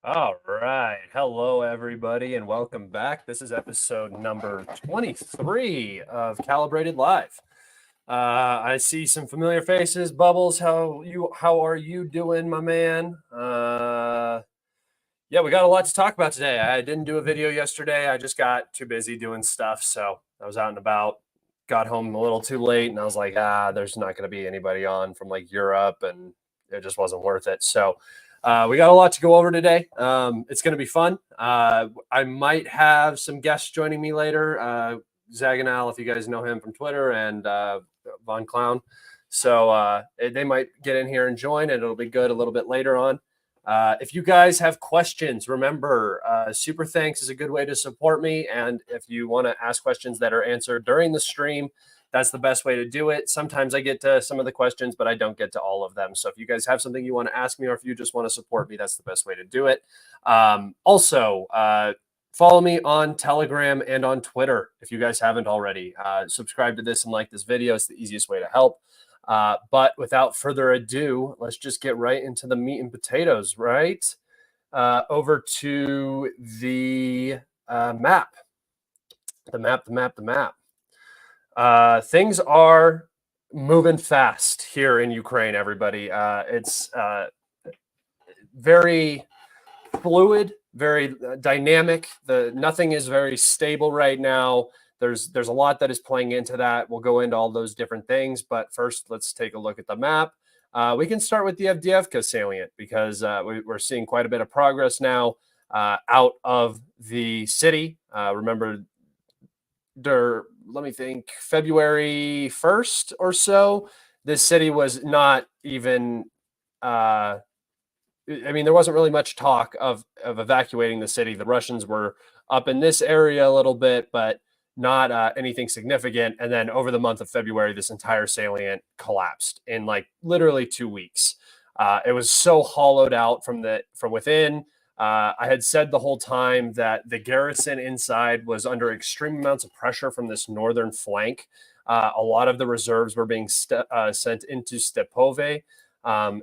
All right. Hello, everybody, and welcome back. This is episode number 23 of Calibrated Live. I see some familiar faces. Bubbles, how are you doing, my man? Yeah, we got a lot to talk about today. I didn't do a video yesterday. I just got too busy doing stuff. So I was out and about, got home a little too late, and I was like, there's not going to be anybody on from like Europe, and it just wasn't worth it. So we got a lot to go over today. It's going to be fun. I might have some guests joining me later. Zaganal, if you guys know him from Twitter, and Von Clown. So they might get in here and join, and it'll be good a little bit later on. If you guys have questions, remember, super thanks is a good way to support me. And if you want to ask questions that are answered during the stream, that's the best way to do it. Sometimes I get to some of the questions, but I don't get to all of them. So if you guys have something you want to ask me, or if you just want to support me, that's the best way to do it. Also, follow me on Telegram and on Twitter if you guys haven't already. Subscribe to this and like this video. It's the easiest way to help. But without further ado, let's just get right into the meat and potatoes, right? Over to the map. The map. Things are moving fast here in Ukraine, everybody. It's very fluid, very dynamic. Nothing is very stable right now. There's a lot that is playing into that. We'll go into all those different things, but first let's take a look at the map. We can start with the Avdiivka salient because we're seeing quite a bit of progress now out of the city. Remember, let me think, February 1st or so, this city was not even there wasn't really much talk of evacuating the city. The Russians were up in this area a little bit, but not anything significant. And then over the month of February, this entire salient collapsed in like literally 2 weeks. It was so hollowed out from within. I had said the whole time that the garrison inside was under extreme amounts of pressure from this northern flank. A lot of the reserves were being sent into Stepove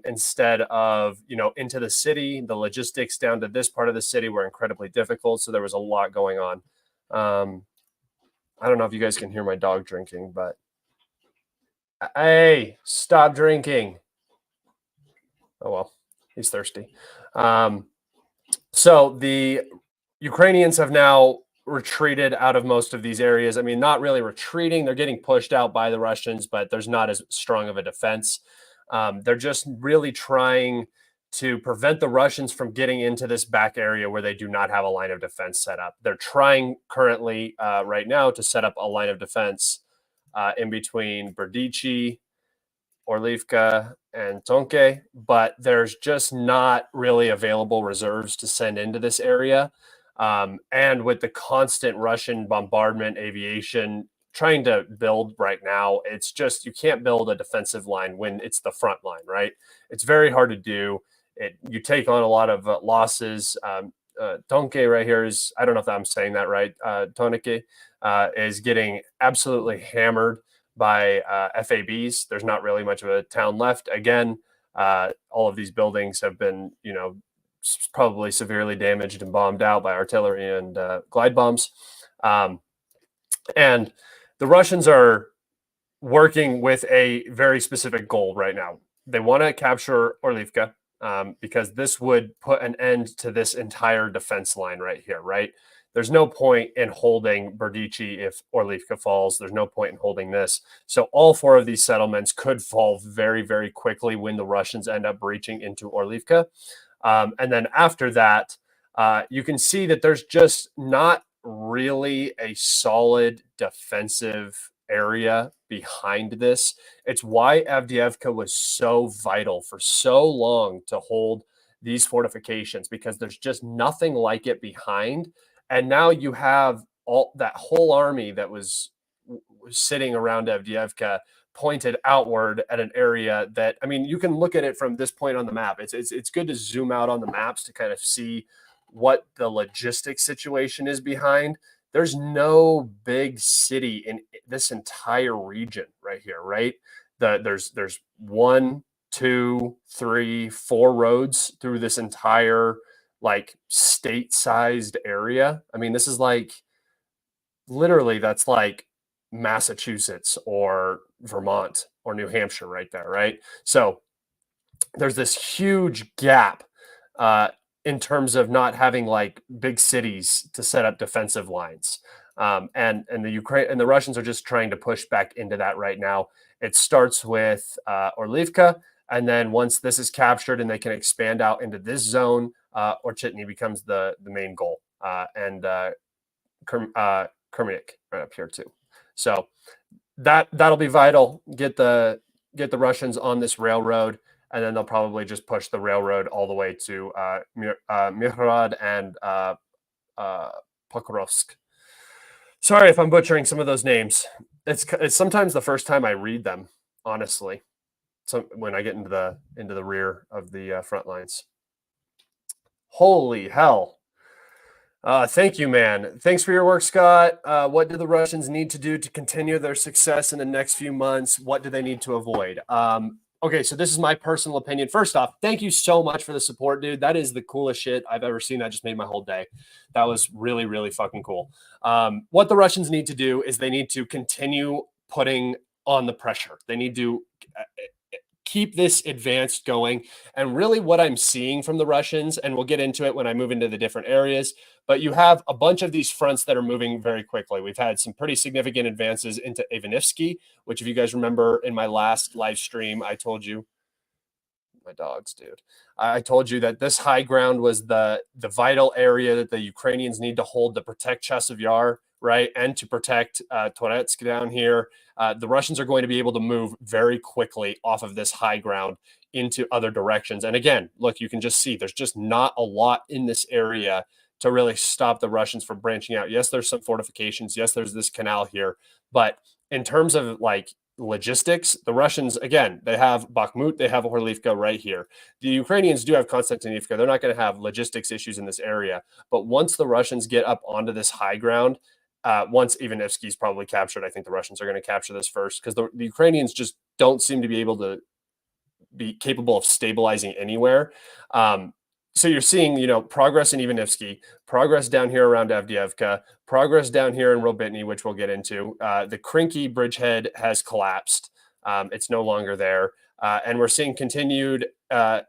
instead of, into the city. The logistics down to this part of the city were incredibly difficult. So there was a lot going on. I don't know if you guys can hear my dog drinking, but hey, stop drinking. Oh, well, he's thirsty. So the Ukrainians have now retreated out of most of these areas. I mean, not really retreating. They're getting pushed out by the Russians, but there's not as strong of a defense. They're just really trying to prevent the Russians from getting into this back area where they do not have a line of defense set up. They're trying currently right now to set up a line of defense in between Berdichi, Orlivka, and Tonke, but there's just not really available reserves to send into this area. And with the constant Russian bombardment, aviation, trying to build right now, it's just, you can't build a defensive line when it's the front line, right? It's very hard to do. You take on a lot of losses. Tonke right here is, I don't know if I'm saying that right, Tonke is getting absolutely hammered by FABs. There's not really much of a town left. Again, all of these buildings have been, probably severely damaged and bombed out by artillery and glide bombs. And the Russians are working with a very specific goal right now. They want to capture Orlivka because this would put an end to this entire defense line right here, right? There's no point in holding Berdichi if Orlivka falls. There's no point in holding this. So all four of these settlements could fall very, very quickly when the Russians end up breaching into Orlivka. And then after that, you can see that there's just not really a solid defensive area behind this. It's why Avdiivka was so vital for so long to hold these fortifications, because there's just nothing like it behind. And now you have all that whole army that was sitting around Avdiivka pointed outward at an area that, I mean, you can look at it from this point on the map. It's good to zoom out on the maps to kind of see what the logistics situation is behind. There's no big city in this entire region right here, right? There's 1, 2, 3, 4 roads through this entire like state-sized area. I mean, this is like literally that's like Massachusetts or Vermont or New Hampshire right there, right? So there's this huge gap uh, in terms of not having like big cities to set up defensive lines. And the Ukraine and the Russians are just trying to push back into that right now. It starts with Orlivka, and then once this is captured and they can expand out into this zone, Orchitny becomes the main goal, and Kermit right up here too. So that'll be vital. Get the Russians on this railroad, and then they'll probably just push the railroad all the way to Mirhorod and Pokrovsk. Sorry if I'm butchering some of those names. It's sometimes the first time I read them, honestly. So when I get into the rear of the front lines. Holy hell. Thank you, man. Thanks for your work, Scott. What do the Russians need to do to continue their success in the next few months? What do they need to avoid? Okay, so this is my personal opinion. First off, thank you so much for the support, dude. That is the coolest shit I've ever seen. That just made my whole day. That was really, really fucking cool. What the Russians need to do is they need to continue putting on the pressure. They need to keep this advanced going. And really what I'm seeing from the Russians, and we'll get into it when I move into the different areas, but you have a bunch of these fronts that are moving very quickly. We've had some pretty significant advances into Ivanivsky, which if you guys remember in my last live stream, I told you, my dogs, dude. I told you that this high ground was the vital area that the Ukrainians need to hold to protect Chasiv Yar, right? And to protect Toretsk down here. The Russians are going to be able to move very quickly off of this high ground into other directions. And again, look, you can just see there's just not a lot in this area to really stop the Russians from branching out. Yes, there's some fortifications. Yes, there's this canal here. But in terms of like logistics, the Russians, again, they have Bakhmut, they have Horlivka right here. The Ukrainians do have Konstantinivka. They're not going to have logistics issues in this area. But once the Russians get up onto this high ground, once Ivanivsky is probably captured, I think the Russians are going to capture this first because the Ukrainians just don't seem to be able to be capable of stabilizing anywhere. So you're seeing, progress in Ivanivsky, progress down here around Avdiivka, progress down here in Robotny, which we'll get into. The Krinky bridgehead has collapsed. It's no longer there. And we're seeing continued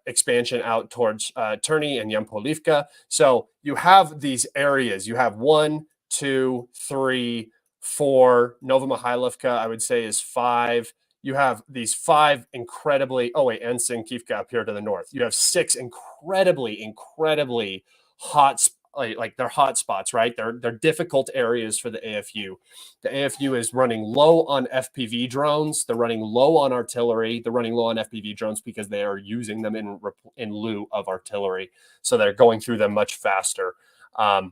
expansion out towards Terny and Yampolivka. So you have these areas. You have 1, 2, 3, 4. Novomihailovka, I would say, is 5. You have these 5 incredibly, and Sinkivka up here to the north. You have 6 incredibly hot, like they're hot spots, right? They're difficult areas for the AFU. The AFU is running low on FPV drones. They're running low on artillery. They're running low on FPV drones because they are using them in lieu of artillery. So they're going through them much faster. My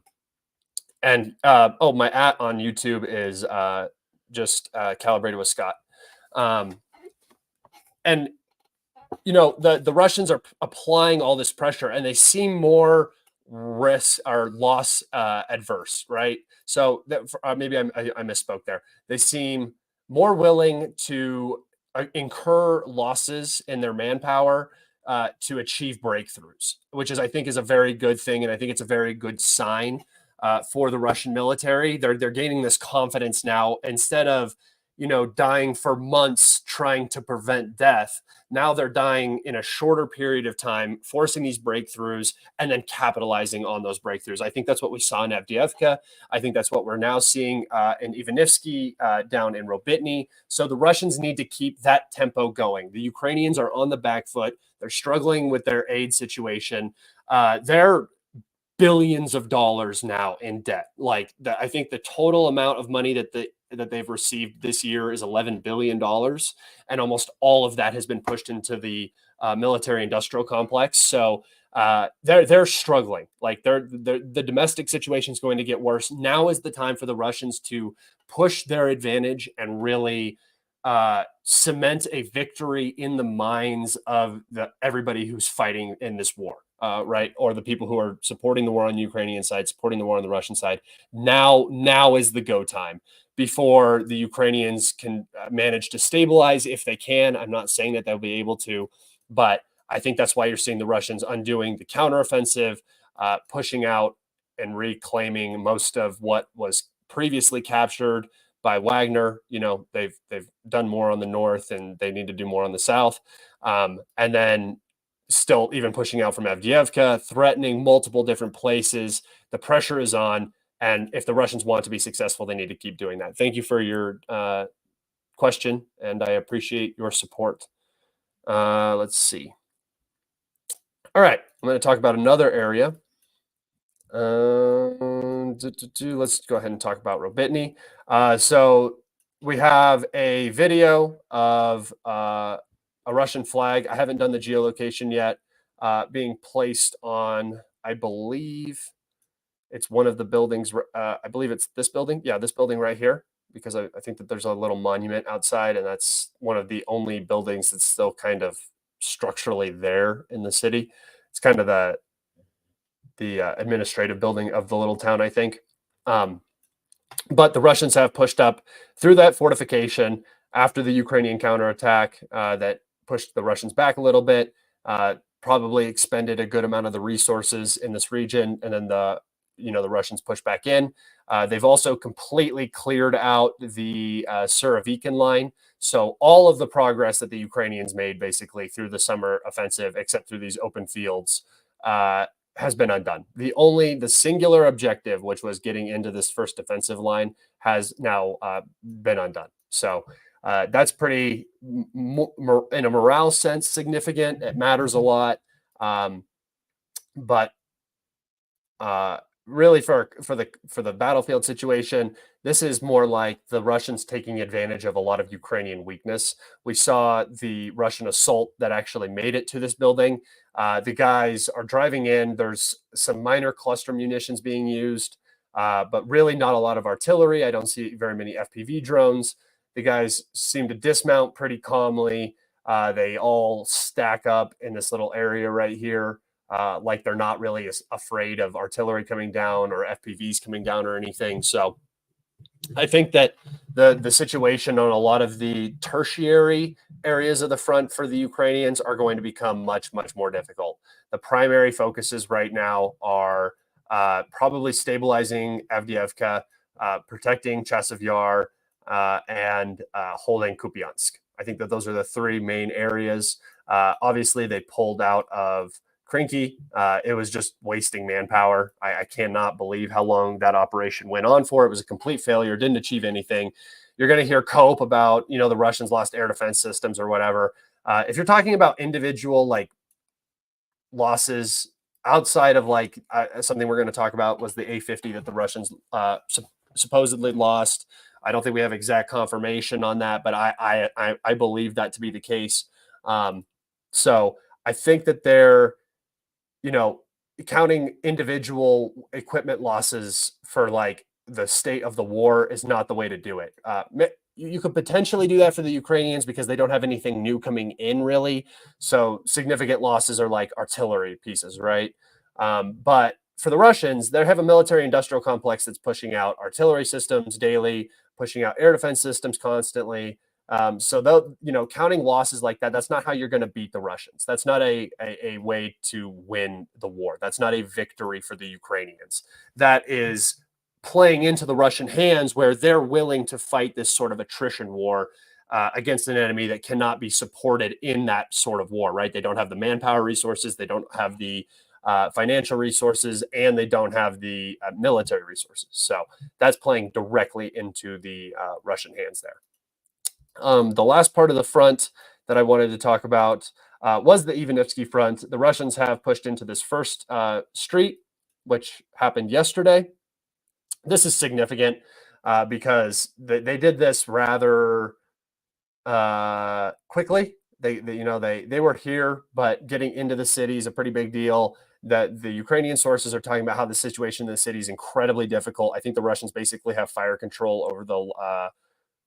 at on YouTube is just Calibrated with Scott. The Russians are applying all this pressure and they seem more risk or loss adverse, right? So that maybe I misspoke there. They seem more willing to incur losses in their manpower to achieve breakthroughs, which I think is a very good thing. And I think it's a very good sign for the Russian military. They're gaining this confidence now instead of dying for months trying to prevent death. Now they're dying in a shorter period of time, forcing these breakthroughs and then capitalizing on those breakthroughs. I think that's what we saw in Avdiivka. I think that's what we're now seeing in Ivanivsky, down in Robotny. So the Russians need to keep that tempo going. The Ukrainians are on the back foot. They're struggling with their aid situation. They're billions of dollars now in debt. I think the total amount of money that they've received this year is $11 billion. And almost all of that has been pushed into the military industrial complex. So they're struggling. The domestic situation is going to get worse. Now is the time for the Russians to push their advantage and really cement a victory in the minds of everybody who's fighting in this war. Right, or the people who are supporting the war on the Ukrainian side, supporting the war on the Russian side. Now is the go time before the Ukrainians can manage to stabilize if they can. I'm not saying that they'll be able to, but I think that's why you're seeing the Russians undoing the counteroffensive. pushing out and reclaiming most of what was previously captured by Wagner. You know, they've done more on the north, and they need to do more on the south. And then still even pushing out from Avdiivka, threatening multiple different places. The pressure is on, and if the Russians want to be successful, they need to keep doing that. Thank you for your question, and I appreciate your support. Let's see. All right, I'm going to talk about another area. Let's go ahead and talk about Robitny. So we have a video of a Russian flag. I haven't done the geolocation yet, being placed on, I believe it's one of the buildings. I believe it's this building. Yeah, this building right here, because I think that there's a little monument outside, and that's one of the only buildings that's still kind of structurally there in the city. It's kind of the administrative building of the little town, I think. But the Russians have pushed up through that fortification after the Ukrainian counterattack that pushed the Russians back a little bit, probably expended a good amount of the resources in this region, and then the Russians pushed back in. They've also completely cleared out the Surovikin line. So all of the progress that the Ukrainians made basically through the summer offensive, except through these open fields, has been undone. The singular objective, which was getting into this first defensive line, has now been undone. So that's pretty, in a morale sense, significant. It matters a lot. But really, for the battlefield situation, this is more like the Russians taking advantage of a lot of Ukrainian weakness. We saw the Russian assault that actually made it to this building. The guys are driving in. There's some minor cluster munitions being used, but really not a lot of artillery. I don't see very many FPV drones. The guys seem to dismount pretty calmly. They all stack up in this little area right here. Like they're not really afraid of artillery coming down or FPVs coming down or anything. So I think that the situation on a lot of the tertiary areas of the front for the Ukrainians are going to become much, much more difficult. The primary focuses right now are probably stabilizing Avdiivka, protecting Chasiv Yar, and holding Kupiansk. I think that those are the three main areas. Obviously, they pulled out of Krinky. It was just wasting manpower. I cannot believe how long that operation went on for. It was a complete failure, didn't achieve anything. You're going to hear cope about, the Russians lost air defense systems or whatever. If you're talking about individual losses outside of something we're going to talk about was the A-50 that the Russians supposedly lost. I don't think we have exact confirmation on that, but I believe that to be the case. So I think that they're, counting individual equipment losses for the state of the war is not the way to do it. You could potentially do that for the Ukrainians because they don't have anything new coming in really. So significant losses are like artillery pieces, right? But for the Russians, they have a military industrial complex that's pushing out artillery systems daily, pushing out air defense systems constantly. So they'll, counting losses like that, that's not how you're going to beat the Russians. That's not a way to win the war. That's not a victory for the Ukrainians. That is playing into the Russian hands where they're willing to fight this sort of attrition war against an enemy that cannot be supported in that sort of war, right? They don't have the manpower resources. They don't have the financial resources, and they don't have the military resources. So that's playing directly into the Russian hands there. The last part of the front that I wanted to talk about was the Ivanivsky front. The Russians have pushed into this first street, which happened yesterday. This is significant because they did this rather quickly. They were here, but getting into the city is a pretty big deal. That the Ukrainian sources are talking about how the situation in the city is incredibly difficult. I think the Russians basically have fire control over the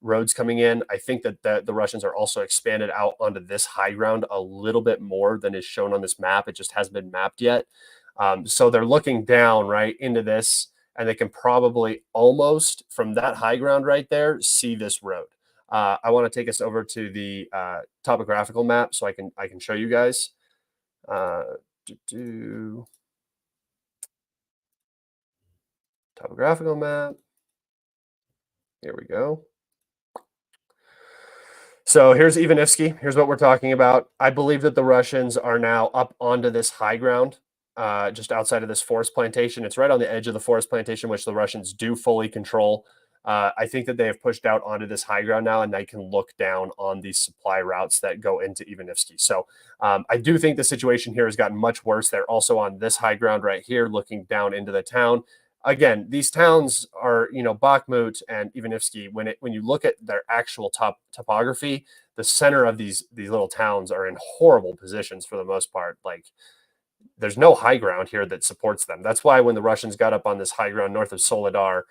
roads coming in. I think that the Russians are also expanded out onto this high ground a little bit more than is shown on this map. It just hasn't been mapped yet. So they're looking down right into this, and they can probably almost from that high ground right there see this road. I want to take us over to the topographical map so I can show you guys. Topographical map. Here we go. So here's Ivanivsky. Here's what we're talking about. I believe that the Russians are now up onto this high ground, just outside of this forest plantation. It's right on the edge of the forest plantation, which the Russians do fully control. I think that they have pushed out onto this high ground now, and they can look down on these supply routes that go into Ivanivsky. So I do think the situation here has gotten much worse. They're also on this high ground right here, looking down into the town. Again, these towns are, Bakhmut and Ivanivsky. When you look at their actual topography, the center of these little towns are in horrible positions for the most part. Like, there's no high ground here that supports them. That's why when the Russians got up on this high ground north of Soledar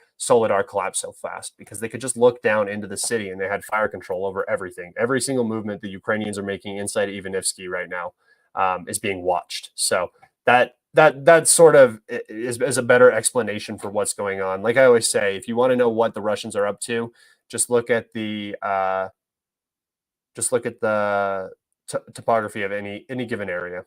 collapsed so fast, because they could just look down into the city and they had fire control over everything. Every single movement the Ukrainians are making inside Ivanivsky right now is being watched. So that sort of is a better explanation for what's going on. Like I always say, if you want to know what the Russians are up to, just look at the topography of any given area.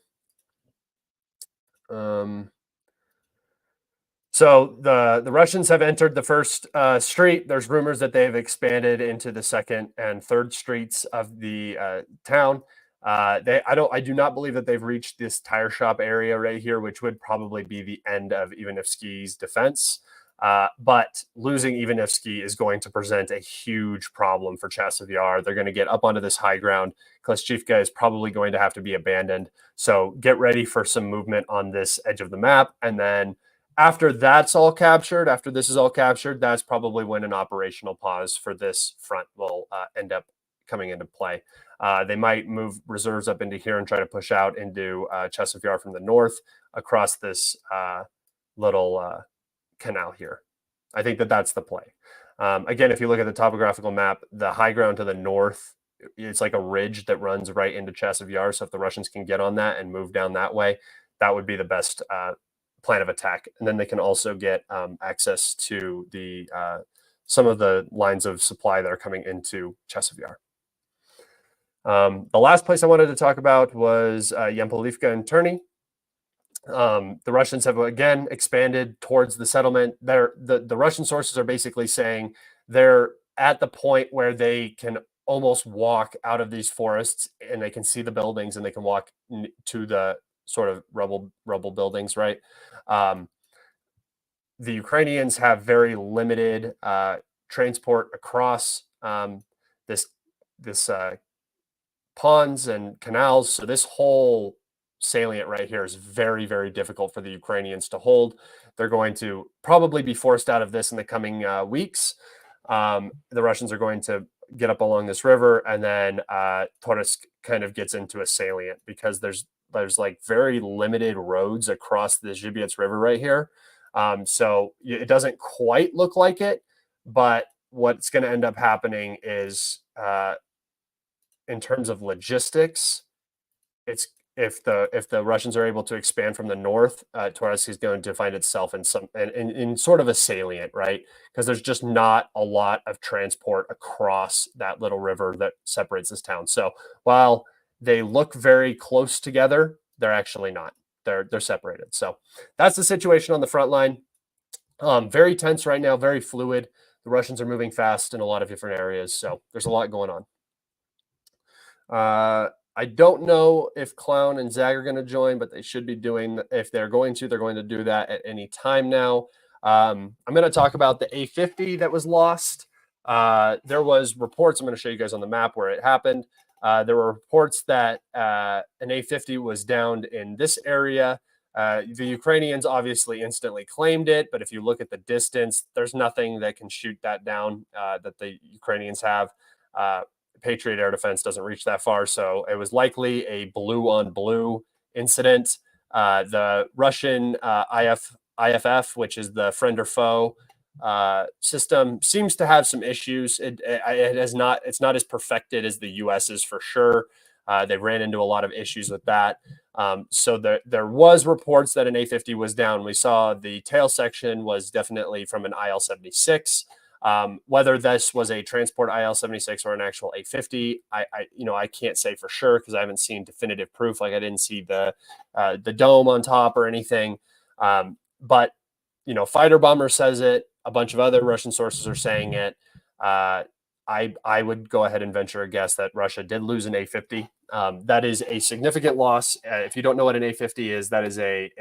So the Russians have entered the first street. There's rumors that they've expanded into the second and third streets of the town. I do not believe that they've reached this tire shop area right here, which would probably be the end of Ivanivsky's defense. But losing Ivanivsky is going to present a huge problem for Chasiv Yar. They're going to get up onto this high ground. Klashchivka is probably going to have to be abandoned. So get ready for some movement on this edge of the map. And then after this is all captured, that's probably when an operational pause for this front will end up coming into play. They might move reserves up into here and try to push out into Chasiv Yar from the north across this little canal here. I think that's the play. Again, if you look at the topographical map, the high ground to the north, it's like a ridge that runs right into Chasiv Yar. So if the Russians can get on that and move down that way, that would be the best plan of attack. And then they can also get access to the some of the lines of supply that are coming into Chasiv Yar. The last place I wanted to talk about was Yampolivka and Terny. The Russians have again expanded towards the settlement. The Russian sources are basically saying they're at the point where they can almost walk out of these forests and they can see the buildings and they can walk to the sort of rubble buildings, right? The Ukrainians have very limited transport across this ponds and canals. So this whole salient right here is very, very difficult for the Ukrainians to hold. They're going to probably be forced out of this in the coming weeks. The Russians are going to get up along this river, and then Torsk kind of gets into a salient because there's like very limited roads across the Zhibyets River right here. So it doesn't quite look like it, but what's going to end up happening is in terms of logistics, it's if the Russians are able to expand from the north, Torsk is going to find itself in sort of a salient, right? Because there's just not a lot of transport across that little river that separates this town. So while they look very close together, they're actually not. They're separated. So that's the situation on the front line. Very tense right now, very fluid. The Russians are moving fast in a lot of different areas. So there's a lot going on. I don't know if Clown and Zag are going to join, but they should be doing. If they're going to do that at any time now. I'm going to talk about the A50 that was lost. There was reports. I'm going to show you guys on the map where it happened. There were reports that an A50 was downed in this area. The Ukrainians obviously instantly claimed it, but if you look at the distance, there's nothing that can shoot that down that the Ukrainians have. Patriot air defense doesn't reach that far, so it was likely a blue on blue incident. The Russian IFF, which is the friend or foe system, seems to have some issues. It's not as perfected as the US is for sure. They ran into a lot of issues with that. So there was reports that an A50 was down. We saw the tail section was definitely from an IL-76. Whether this was a transport IL-76 or an actual A50, I can't say for sure because I haven't seen definitive proof. Like I didn't see the dome on top or anything. But fighter bomber says it. A bunch of other Russian sources are saying it. I would go ahead and venture a guess that Russia did lose an A-50. That is a significant loss. If you don't know what an A-50 is, that is a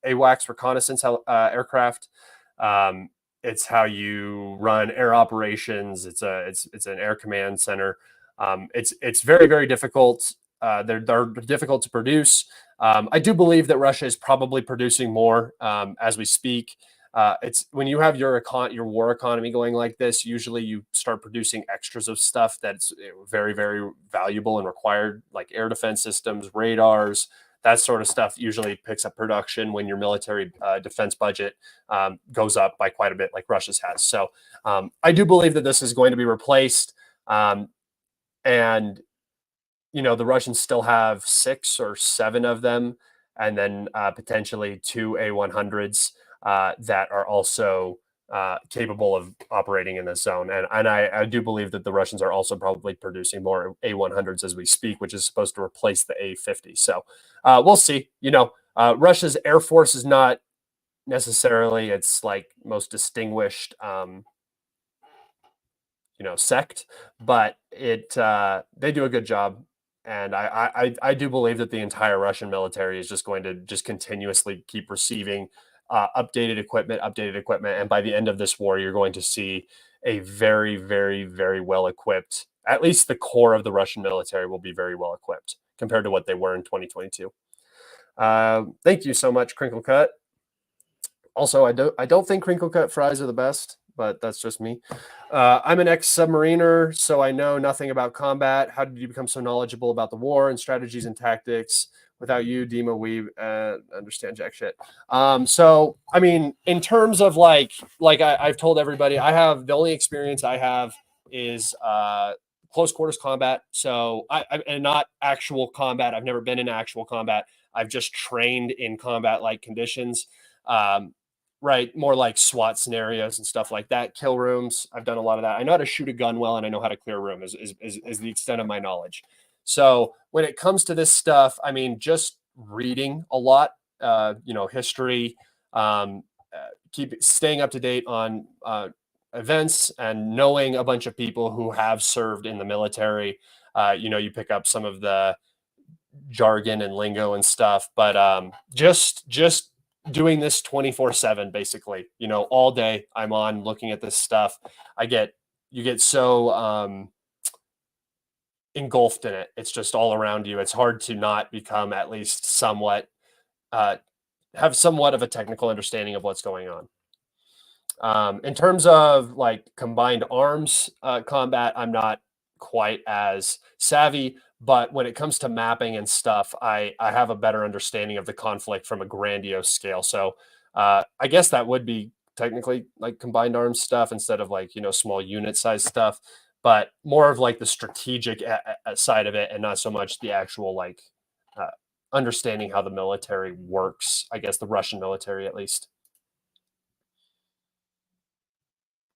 AWACS reconnaissance aircraft. It's how you run air operations. It's an air command center. It's very, very difficult. They're difficult to produce. I do believe that Russia is probably producing more as we speak. It's when you have your war economy going like this, usually you start producing extras of stuff that's very, very valuable and required, like air defense systems, radars, that sort of stuff usually picks up production when your military defense budget goes up by quite a bit, like Russia's has. So I do believe that this is going to be replaced. And the Russians still have 6 or 7 of them, and then potentially 2 A-100s that are also capable of operating in this zone. And I do believe that the Russians are also probably producing more A-100s as we speak, which is supposed to replace the A-50. So we'll see. Russia's Air Force is not necessarily its like most distinguished sect, but they do a good job. And I do believe that the entire Russian military is just going to just continuously keep receiving updated equipment. And by the end of this war, you're going to see a very, very, very well equipped, at least the core of the Russian military will be very well equipped compared to what they were in 2022. Thank you so much, Crinkle Cut. Also, I don't think crinkle cut fries are the best, but that's just me. I'm an ex-submariner, so I know nothing about combat. How did you become so knowledgeable about the war and strategies and tactics? Without you, Dima, we understand jack shit. So, I mean, in terms of like I've told everybody, the only experience I have is close quarters combat. So, and not actual combat. I've never been in actual combat. I've just trained in combat-like conditions. Right, more like SWAT scenarios and stuff like that. Kill rooms, I've done a lot of that. I know how to shoot a gun well, and I know how to clear a room is the extent of my knowledge. So when it comes to this stuff, I mean, just reading a lot, history, keep staying up to date on events, and knowing a bunch of people who have served in the military. You pick up some of the jargon and lingo and stuff, but just doing this 24/7, basically, all day I'm on looking at this stuff. You get so engulfed in it. It's just all around you. It's hard to not become at least somewhat, have somewhat of a technical understanding of what's going on. In terms of like combined arms combat, I'm not quite as savvy, but when it comes to mapping and stuff, I have a better understanding of the conflict from a grandiose scale. So I guess that would be technically like combined arms stuff instead of like, small unit size stuff, but more of like the strategic side of it, and not so much the actual like understanding how the military works, I guess the Russian military at least.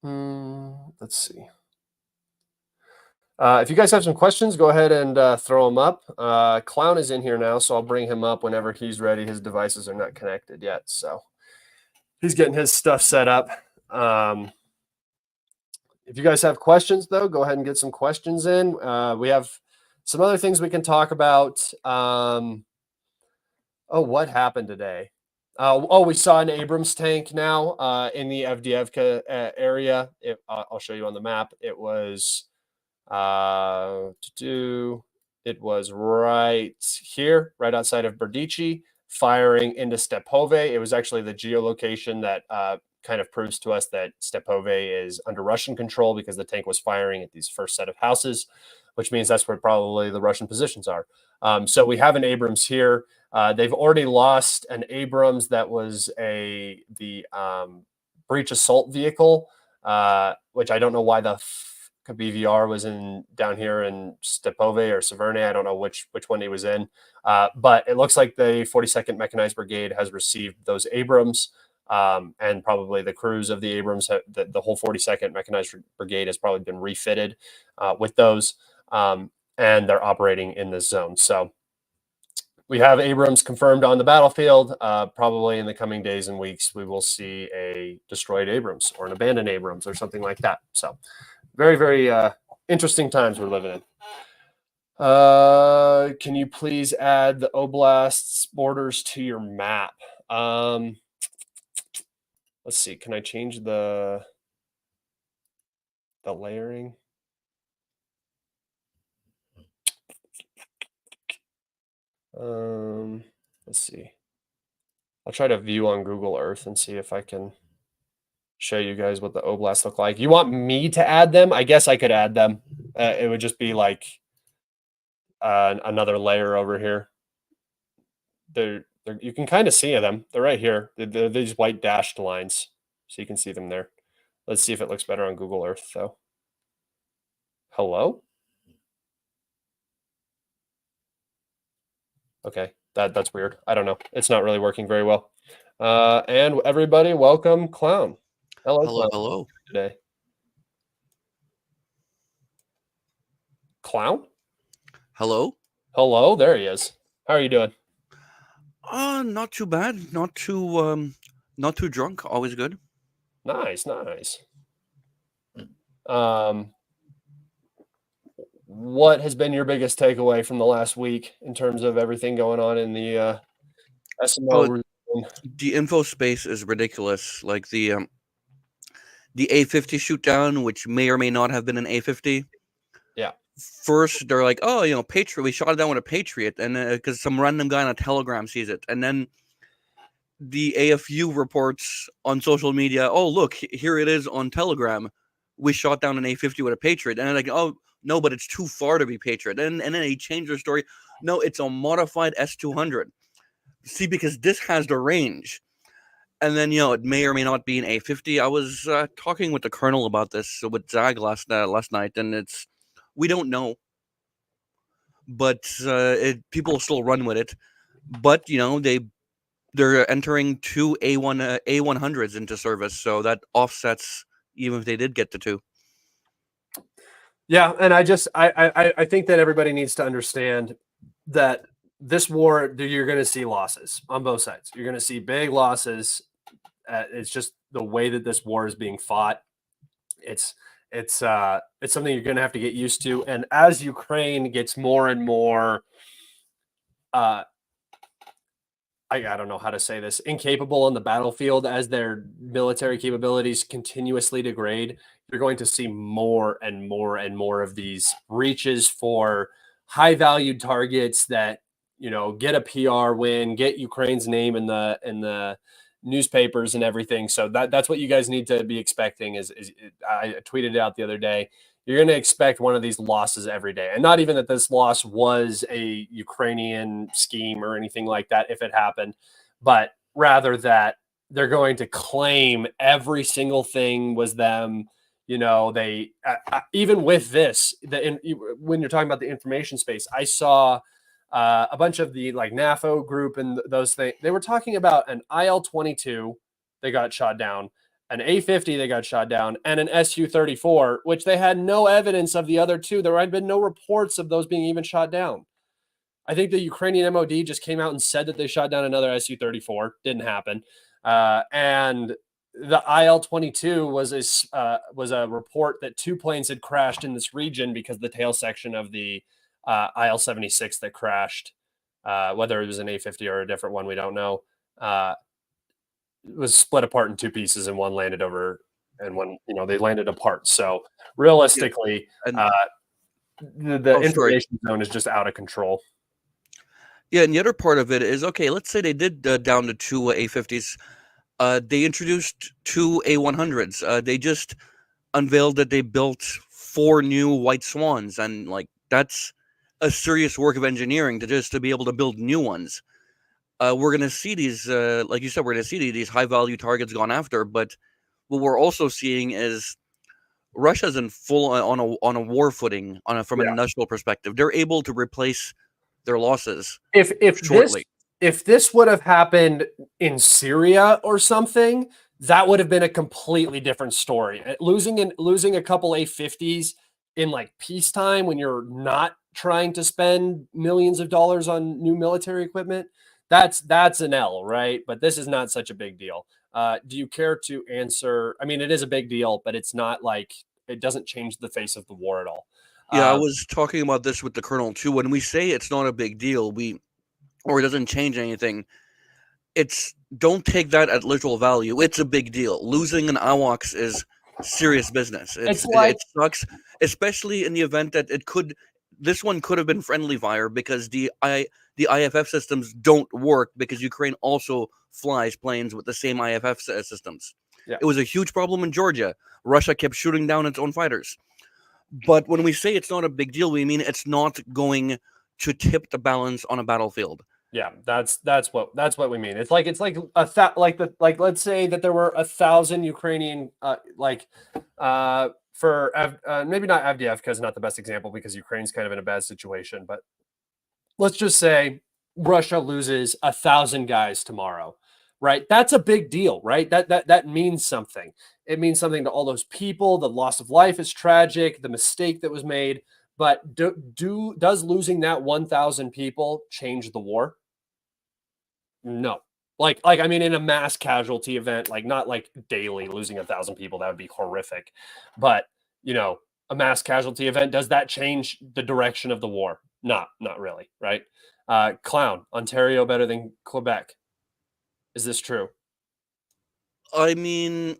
Let's see. If you guys have some questions, go ahead and throw them up. Clown is in here now, so I'll bring him up whenever he's ready. His devices are not connected yet, so he's getting his stuff set up. If you guys have questions, though, go ahead and get some questions in. We have some other things we can talk about. What happened today? We saw an Abrams tank now in the Avdiivka area. I'll show you on the map. It was... it was right here, right outside of Berdichi, firing into Stepove. It was actually the geolocation that kind of proves to us that Stepove is under Russian control, because the tank was firing at these first set of houses, which means that's where probably the Russian positions are. So we have an Abrams here. They've already lost an Abrams that was the breach assault vehicle, which I don't know why the BVR was down here in Stepove or Severne. I don't know which one he was in, but it looks like the 42nd Mechanized Brigade has received those Abrams, and probably the crews of the Abrams, the whole 42nd Mechanized Brigade has probably been refitted with those, and they're operating in this zone. So we have Abrams confirmed on the battlefield. Probably in the coming days and weeks, we will see a destroyed Abrams or an abandoned Abrams or something like that. So very, very interesting times we're living in. Can you please add the oblast's borders to your map? Let's see. Can I change the layering? Let's see. I'll try to view on Google Earth and see if I can show you guys what the oblasts look like. You want me to add them? I guess I could add them. It would just be like another layer over here. You can kind of see them. They're right here. They're these white dashed lines, so you can see them there. Let's see if it looks better on Google Earth, though. Hello? Okay, that's weird. I don't know. It's not really working very well. And everybody, welcome Clown. Hello, hello, Clown. hello. Today. Clown? Hello? Hello, there he is. How are you doing? Not too bad. Not too drunk. Always good. Nice. What has been your biggest takeaway from the last week in terms of everything going on in the SMO? The info space is ridiculous. Like the A50 shoot down, which may or may not have been an A50. Yeah. First, they're like, oh, Patriot. We shot it down with a Patriot, and because some random guy on a Telegram sees it, and then the AFU reports on social media, oh, look, here it is on Telegram. We shot down an A50 with a Patriot, and they're like, oh no, but it's too far to be Patriot, and then they change their story. No, it's a modified S200. See, because this has the range. And then, it may or may not be an A50. I was talking with the colonel about this with Zag last night, and we don't know. But people still run with it. But, they're entering 2 A100s into service, so that offsets even if they did get to 2. Yeah, and I think that everybody needs to understand that this war, you're going to see losses on both sides. You're going to see big losses. It's just the way that this war is being fought. It's something you're going to have to get used to. And as Ukraine gets more and more, I don't know how to say this, incapable on the battlefield, as their military capabilities continuously degrade, you're going to see more and more and more of these reaches for high valued targets that, get a PR win, get Ukraine's name in the newspapers and everything. So that's what you guys need to be expecting. Is I tweeted it out the other day. You're going to expect one of these losses every day, and not even that this loss was a Ukrainian scheme or anything like that if it happened, but rather that they're going to claim every single thing was them. They even with this, when you're talking about the information space, I saw a bunch of the NAFO group and those things. They were talking about an IL-22 they got shot down, an A50 they got shot down, and an Su-34, which they had no evidence of the other two. There had been no reports of those being even shot down. I think the Ukrainian MOD just came out and said that they shot down another Su-34. Didn't happen. And the IL-22 was a report that 2 planes had crashed in this region because the tail section of the IL-76 that crashed, whether it was an A50 or a different one, we don't know, was split apart in 2 pieces, and one landed over, and one, they landed apart. So realistically, the information zone is just out of control. Yeah, and the other part of it is, okay, let's say they did down to 2 A50s. They introduced 2 A100s. They just unveiled that they built 4 new White Swans, and that's a serious work of engineering to be able to build new ones. We're going to see these, like you said, we're going to see these high value targets gone after. But what we're also seeing is Russia's in full on a war footing from an industrial perspective. They're able to replace their losses shortly. If this would have happened in Syria or something, that would have been a completely different story. Losing a couple A50s in peacetime when you're not trying to spend millions of dollars on new military equipment, that's an L, right? But this is not such a big deal. Do you care to answer? I mean, it is a big deal, but it's not like it doesn't change the face of the war at all. Yeah, I was talking about this with the colonel too. When we say it's not a big deal, or it doesn't change anything, don't take that at literal value. It's a big deal. Losing an AWACS is serious business. It's like It sucks, especially in the event that this one could have been friendly fire because the IFF systems don't work because Ukraine also flies planes with the same IFF systems. Yeah. It was a huge problem in Georgia. Russia kept shooting down its own fighters. But when we say it's not a big deal, we mean it's not going to tip the balance on a battlefield. Yeah, that's what we mean. It's like let's say that there were 1,000 Ukrainian maybe not FDF because not the best example because Ukraine's kind of in a bad situation, but let's just say Russia loses 1,000 guys tomorrow, right? That's a big deal, right? That means something. It means something to all those people. The loss of life is tragic. The mistake that was made, but does losing that 1,000 people change the war? No. I mean, in a mass casualty event, like not like daily losing 1,000 people, that would be horrific. But a mass casualty event, does that change the direction of the war? Not really, right? Clown, Ontario better than Quebec. Is this true? I mean,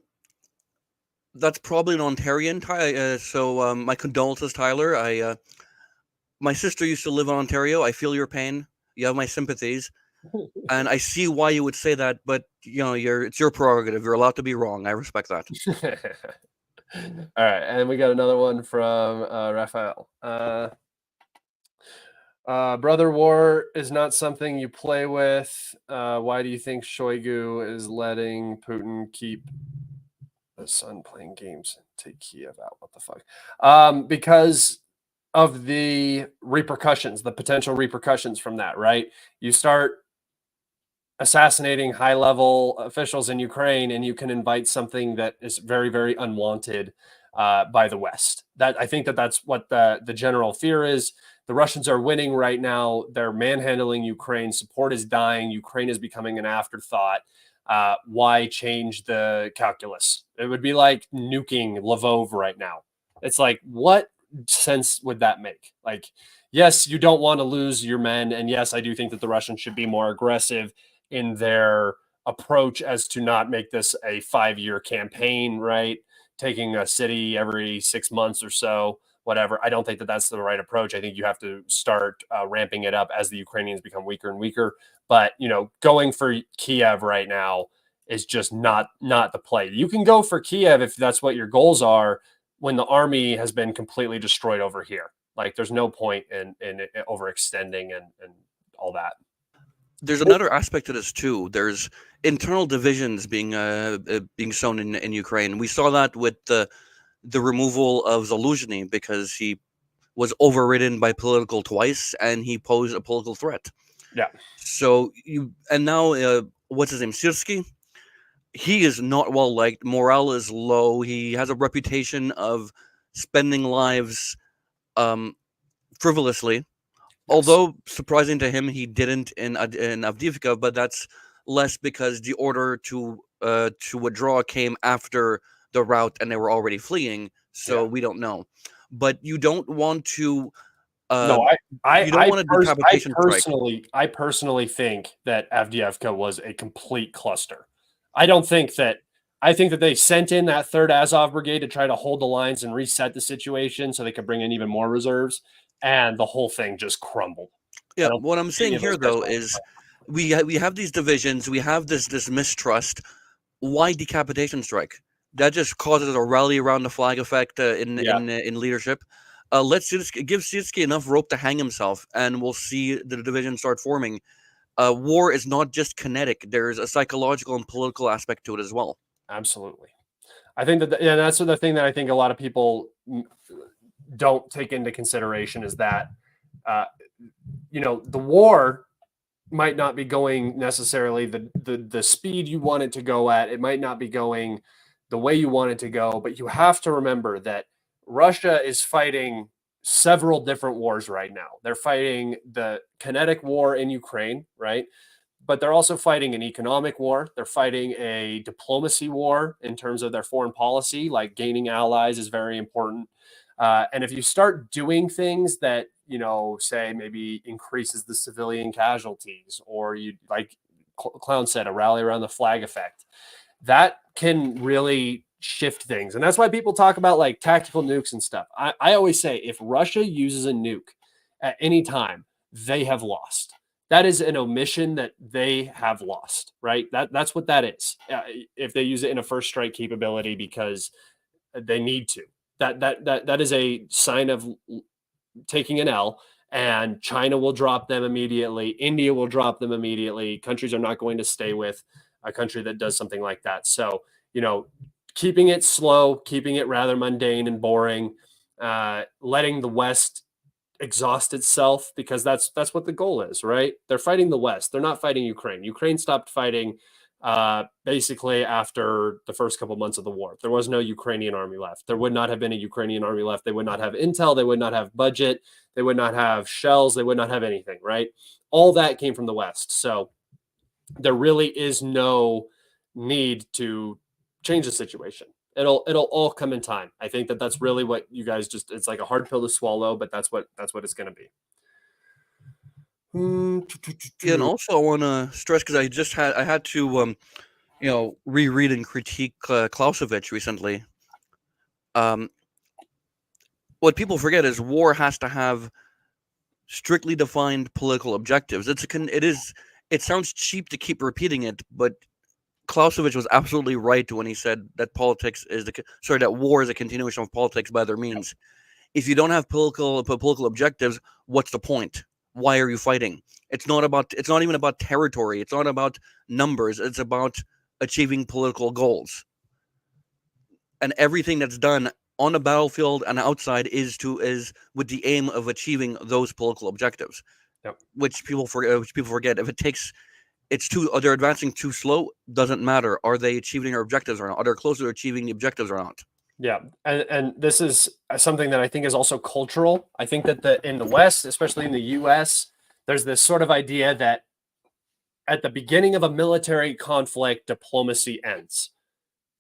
that's probably an Ontarian. So my condolences, Tyler. My sister used to live in Ontario. I feel your pain. You have my sympathies. And I see why you would say that, but it's your prerogative. You're allowed to be wrong. I respect that. All right, and we got another one from Raphael. Brother war is not something you play with. Why do you think Shoigu is letting Putin keep the son playing games and take Kiev out? What the fuck? Because of the repercussions, the potential repercussions from that, right? You start assassinating high-level officials in Ukraine, and you can invite something that is very, very unwanted by the West. I think that's what the general fear is. The Russians are winning right now. They're manhandling Ukraine. Support is dying. Ukraine is becoming an afterthought. Why change the calculus? It would be like nuking Lvov right now. It's like, what sense would that make? Like, yes, you don't want to lose your men. And yes, I do think that the Russians should be more aggressive in their approach as to not make this a 5-year campaign, right? Taking a city every 6 months or so, whatever. I don't think that that's the right approach. I think you have to start ramping it up as the Ukrainians become weaker and weaker. But, going for Kiev right now is just not the play. You can go for Kiev if that's what your goals are when the army has been completely destroyed over here. Like, there's no point in overextending and all that. There's another aspect to this too. There's internal divisions being sown in Ukraine. We saw that with the removal of Zaluzhny because he was overridden by political twice and he posed a political threat. Yeah. So now what's his name? Sirsky? He is not well liked. Morale is low. He has a reputation of spending lives frivolously. Although surprising to him, he didn't in Avdiivka, but that's less because the order to withdraw came after the rout and they were already fleeing. So we don't know. But you don't want to. No, you don't want a decapitation strike. I personally think that Avdiivka was a complete cluster. I think that they sent in that 3rd Azov Brigade to try to hold the lines and reset the situation so they could bring in even more reserves. And the whole thing just crumbled. Yeah, what I'm saying here, though, is we have these divisions. We have this mistrust. Why decapitation strike? That just causes a rally around the flag effect in leadership. Let's give Sirsky enough rope to hang himself, and we'll see the division start forming. War is not just kinetic. There's a psychological and political aspect to it as well. Absolutely. I think that's the thing that I think a lot of people don't take into consideration is that, the war might not be going necessarily the speed you want it to go at. It might not be going the way you want it to go, but you have to remember that Russia is fighting several different wars right now. They're fighting the kinetic war in Ukraine, right? But they're also fighting an economic war. They're fighting a diplomacy war in terms of their foreign policy, like gaining allies is very important. And if you start doing things that, say maybe increases the civilian casualties, or you, like Clown said, a rally around the flag effect, that can really shift things. And that's why people talk about like tactical nukes and stuff. I always say if Russia uses a nuke at any time, they have lost. That is an omission that they have lost, right? That's what that is. If they use it in a first strike capability because they need to, that is a sign of taking an L. And China will drop them immediately. India will drop them immediately. Countries are not going to stay with a country that does something like that. So, keeping it slow, keeping it rather mundane and boring, letting the West exhaust itself, because that's what the goal is, right? They're fighting the West. They're not fighting Ukraine. Ukraine stopped fighting basically after the first couple months of the war. There was no Ukrainian army left. There would not have been a Ukrainian army left. They would not have intel. They would not have budget. They would not have shells. They would not have anything, right? All that came from the West. So there really is no need to change the situation. It'll all come in time. I think that's really what you guys it's like a hard pill to swallow, but that's what it's going to be. Yeah, and also I want to stress, because I had to reread and critique Clausewitz recently. What people forget is war has to have strictly defined political objectives. It sounds cheap to keep repeating it, but Clausewitz was absolutely right when he said that that war is a continuation of politics by other means. If you don't have political objectives, what's the point? Why are you fighting? It's not even about territory. It's not about numbers. It's about achieving political goals. And everything that's done on the battlefield and outside is with the aim of achieving those political objectives. Yep. Which people forget. If they're advancing too slow, doesn't matter. Are they achieving their objectives or not? Are they closer to achieving the objectives or not? Yeah, and this is something that I think is also cultural. I think that in the West, especially in the U.S., there's this sort of idea that at the beginning of a military conflict, diplomacy ends,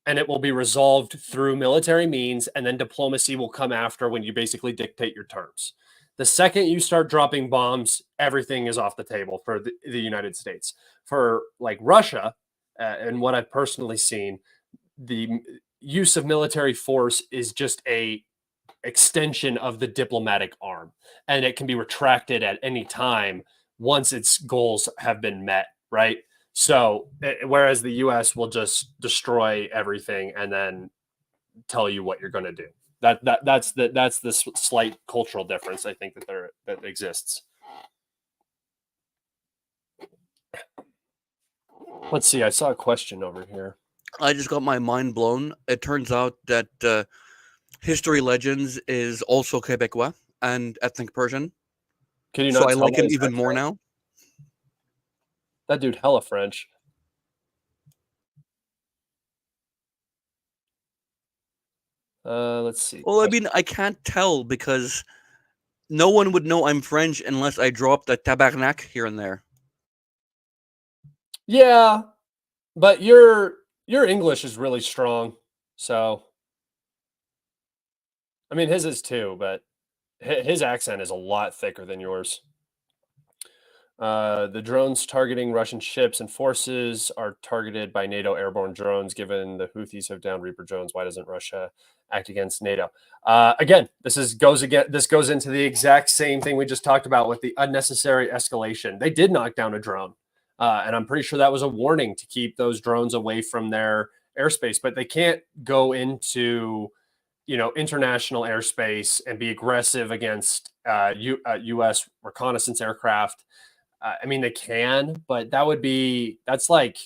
and it will be resolved through military means, and then diplomacy will come after when you basically dictate your terms. The second you start dropping bombs, everything is off the table for the United States. For like Russia, and what I've personally seen, the use of military force is just a extension of the diplomatic arm, and it can be retracted at any time once its goals have been met, right? So whereas the US will just destroy everything and then tell you what you're going to do. That's the slight cultural difference I think that exists. Let's see, I saw a question over here. I just got my mind blown. It turns out that History Legends is also Quebecois and ethnic Persian. Can you so not I tell like by him his even more accent? now. That dude hella French. Let's see. Well, I mean, I can't tell because no one would know I'm French unless I dropped a tabarnak here and there. Yeah, but your English is really strong. So, I mean, his is too, but his accent is a lot thicker than yours. The drones targeting Russian ships and forces are targeted by NATO airborne drones. Given the Houthis have downed Reaper drones, why doesn't Russia act against NATO? Again, this goes into the exact same thing we just talked about with the unnecessary escalation. They did knock down a drone, and I'm pretty sure that was a warning to keep those drones away from their airspace. But they can't go into international airspace and be aggressive against U.S. reconnaissance aircraft. I mean, they can, but that's like,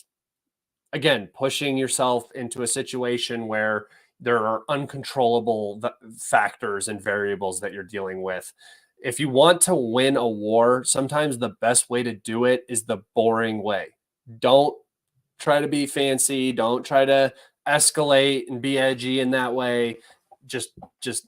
again, pushing yourself into a situation where there are uncontrollable factors and variables that you're dealing with. If you want to win a war, sometimes the best way to do it is the boring way. Don't try to be fancy. Don't try to escalate and be edgy in that way. just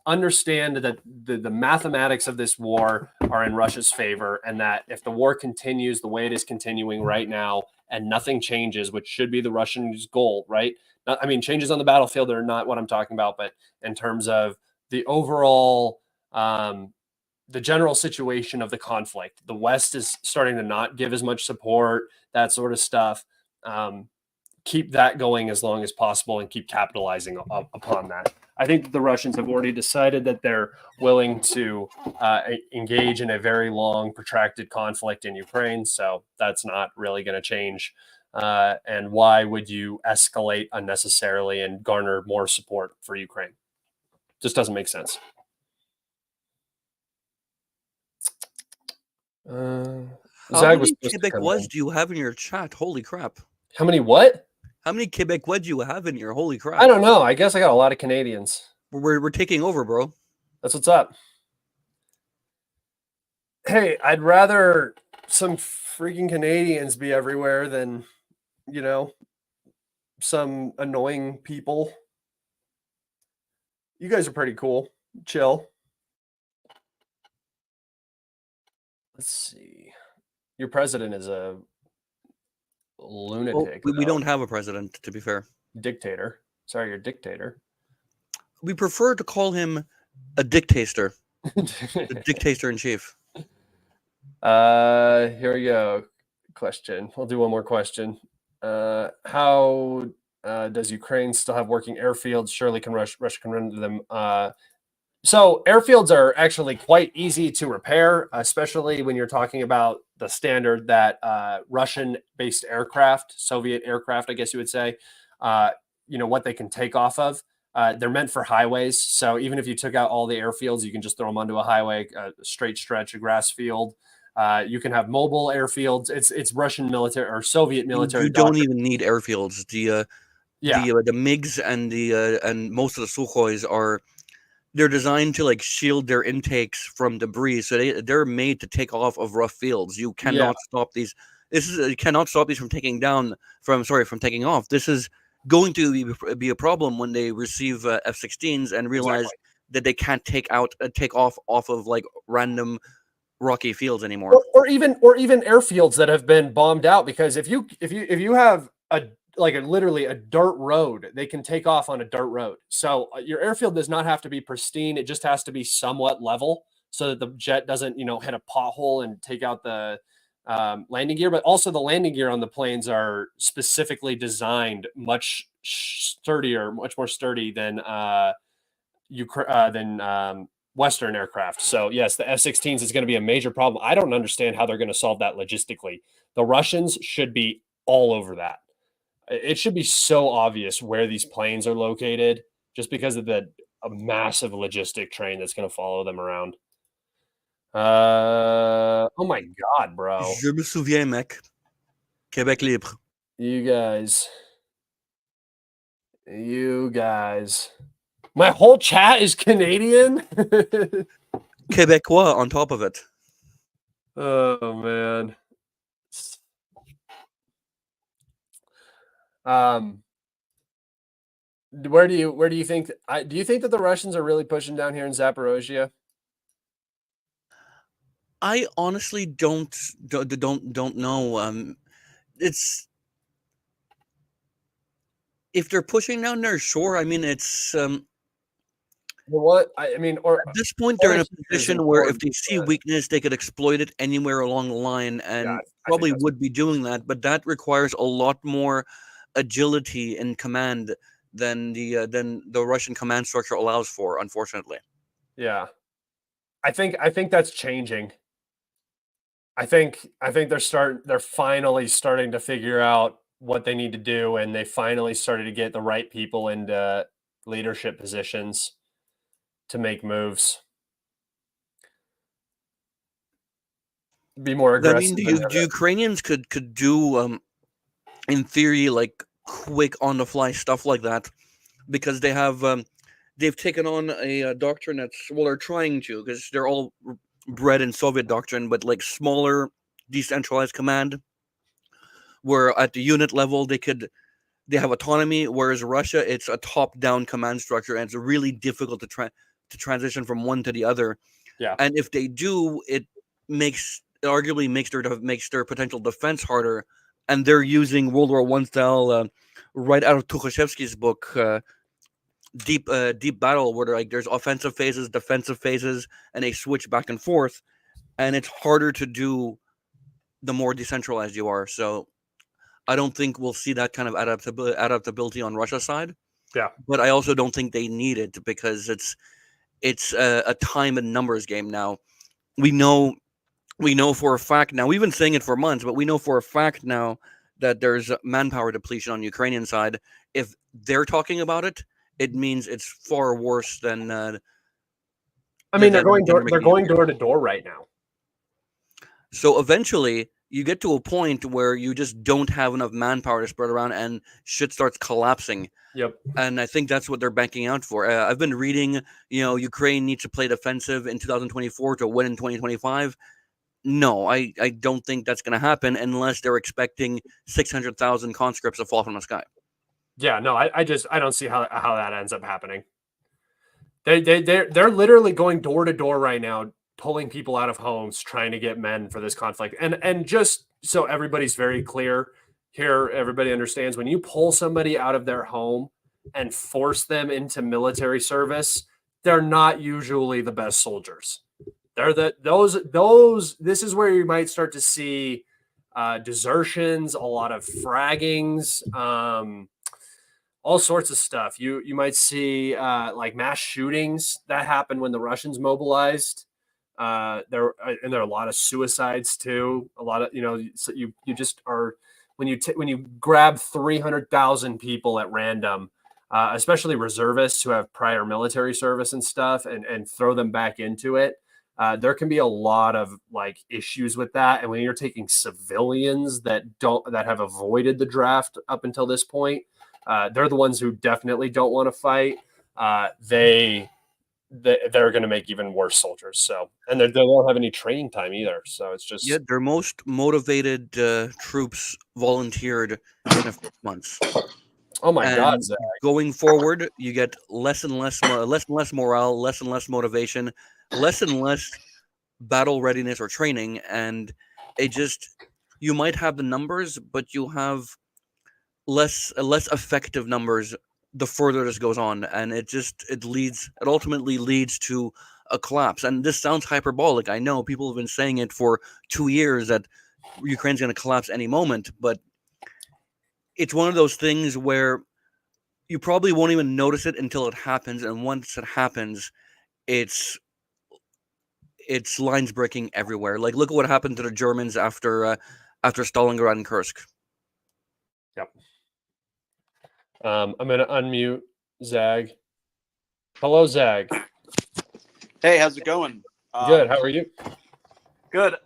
understand that the mathematics of this war are in Russia's favor, and that if the war continues the way it is continuing right now and nothing changes, which should be the Russians' goal, right? I mean, changes on the battlefield are not what I'm talking about, but in terms of the overall, the general situation of the conflict, the West is starting to not give as much support, that sort of stuff. Keep that going as long as possible and keep capitalizing upon that. I think the Russians have already decided that they're willing to engage in a very long, protracted conflict in Ukraine. So that's not really going to change. And why would you escalate unnecessarily and garner more support for Ukraine? Just doesn't make sense. How many Quebecois do you have in your chat? Holy crap. How many what? How many Quebecois do you have in here? Holy crap. I don't know. I guess I got a lot of Canadians. We're taking over, bro. That's what's up. Hey, I'd rather some freaking Canadians be everywhere than, you know, some annoying people. You guys are pretty cool. Chill. Let's see. Your president is a lunatic. Well, we don't have a president, to be fair. Dictator. Sorry, you're dictator. We prefer to call him a dictator. The dictator in chief. Here we go. Question. We'll do one more question. How does Ukraine still have working airfields? Surely Russia can run into them. So airfields are actually quite easy to repair, especially when you're talking about the standard that Russian-based aircraft, Soviet aircraft, I guess you would say, what they can take off of. They're meant for highways. So even if you took out all the airfields, you can just throw them onto a highway, a straight stretch, a grass field. You can have mobile airfields. It's Russian military or Soviet military. You don't even need airfields. The MiGs and most of the Sukhois they're designed to like shield their intakes from debris, so they're made to take off of rough fields. You cannot stop these. You cannot stop these from taking off. This is going to be a problem when they receive F-16s and realize that they can't take off of like random rocky fields anymore, or even airfields that have been bombed out. Because if you have literally a dirt road, they can take off on a dirt road. So your airfield does not have to be pristine. It just has to be somewhat level so that the jet doesn't, hit a pothole and take out the landing gear. But also the landing gear on the planes are specifically designed much more sturdy than Western aircraft. So yes, the F-16s is going to be a major problem. I don't understand how they're going to solve that logistically. The Russians should be all over that. It should be so obvious where these planes are located just because of a massive logistic train that's going to follow them around. Oh my God, bro. Je me souviens, mec. Québec libre. You guys. My whole chat is Canadian? Québécois on top of it. Oh, man. Where do you think do you think that the Russians are really pushing down here in Zaporozhye? I honestly don't know. It's if they're pushing down there, sure. I mean, it's what I mean, or at this point they're in a position where if they see weakness, they could exploit it anywhere along the line, and probably would be doing that. But that requires a lot more agility in command than the Russian command structure allows for, unfortunately. Yeah, I think that's changing. I think they're finally starting to figure out what they need to do, and they finally started to get the right people into leadership positions to make moves. Be more aggressive. I mean, the Ukrainians could do in theory like quick on the fly stuff like that, because they have they've taken on a doctrine they're trying to, because they're all bred in Soviet doctrine, but like smaller decentralized command, where at the unit level they could they have autonomy, whereas Russia, it's a top-down command structure, and it's really difficult to transition from one to the other. Yeah. And if they do, it arguably makes their potential defense harder. And they're using World War One style, right out of Tukhachevsky's book, Deep Battle, where there's offensive phases, defensive phases, and they switch back and forth. And it's harder to do the more decentralized you are. So I don't think we'll see that kind of adaptability on Russia's side. Yeah. But I also don't think they need it, because it's a time and numbers game now. We know for a fact now. We've been saying it for months, but we know for a fact now that there's manpower depletion on the Ukrainian side. If they're talking about it, it means it's far worse than. I mean, they're than going door to door right now. So eventually, you get to a point where you just don't have enough manpower to spread around, and shit starts collapsing. Yep. And I think that's what they're banking out for. I've been reading, Ukraine needs to play defensive in 2024 to win in 2025. No, I don't think that's going to happen unless they're expecting 600,000 conscripts to fall from the sky. Yeah, no, I don't see how that ends up happening. They're literally going door to door right now, pulling people out of homes, trying to get men for this conflict. And just so everybody's very clear here, everybody understands, when you pull somebody out of their home and force them into military service, they're not usually the best soldiers. They're those. This is where you might start to see desertions, a lot of fraggings, all sorts of stuff. You might see like mass shootings that happened when the Russians mobilized. There are a lot of suicides too. A lot of so you just are when you grab 300,000 people at random, especially reservists who have prior military service and stuff, and throw them back into it. There can be a lot of like issues with that, and when you're taking civilians that have avoided the draft up until this point, they're the ones who definitely don't want to fight. They're going to make even worse soldiers. So, and they don't have any training time either. So it's just their most motivated troops volunteered in a few months. Oh my God! Zach. Going forward, you get less and less morale, less and less motivation, less and less battle readiness or training, and you might have the numbers, but you have less effective numbers the further this goes on, and it ultimately leads to a collapse. And this sounds hyperbolic. I know people have been saying it for 2 years that Ukraine's going to collapse any moment, but it's one of those things where you probably won't even notice it until it happens, and once it happens, it's lines breaking everywhere. Like, look at what happened to the Germans after Stalingrad and Kursk. Yep. I'm going to unmute Zag. Hello, Zag. Hey, how's it going? Good. How are you? Good.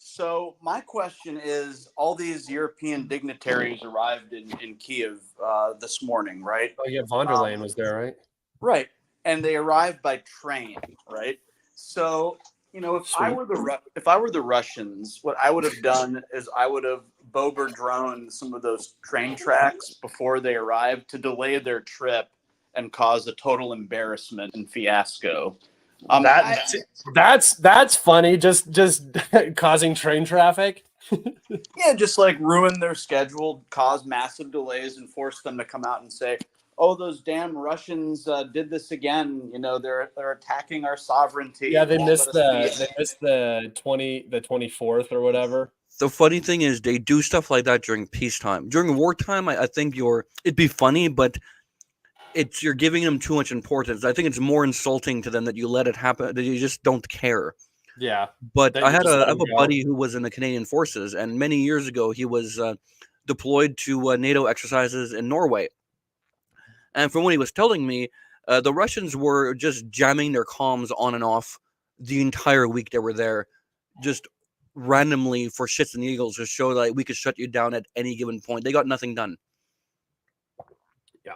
So my question is, all these European dignitaries arrived in Kiev this morning, right? Oh yeah, von der Leyen was there, right? Right, and they arrived by train, right? So if I were the Russians, what I would have done is I would have Bober droned some of those train tracks before they arrived to delay their trip and cause a total embarrassment and fiasco. That's funny. Just causing train traffic. Yeah, just like ruin their schedule, cause massive delays, and force them to come out and say, "Oh, those damn Russians did this again. They're attacking our sovereignty." Yeah, they missed the 24th or whatever. The funny thing is, they do stuff like that during peacetime. During wartime, I think it'd be funny, but you're giving them too much importance. I think it's more insulting to them that you let it happen, that you just don't care. Yeah. But I have a buddy who was in the Canadian Forces, and many years ago he was deployed to NATO exercises in Norway. And from what he was telling me, the Russians were just jamming their comms on and off the entire week they were there, just randomly for shits and giggles to show that we could shut you down at any given point. They got nothing done. Yeah.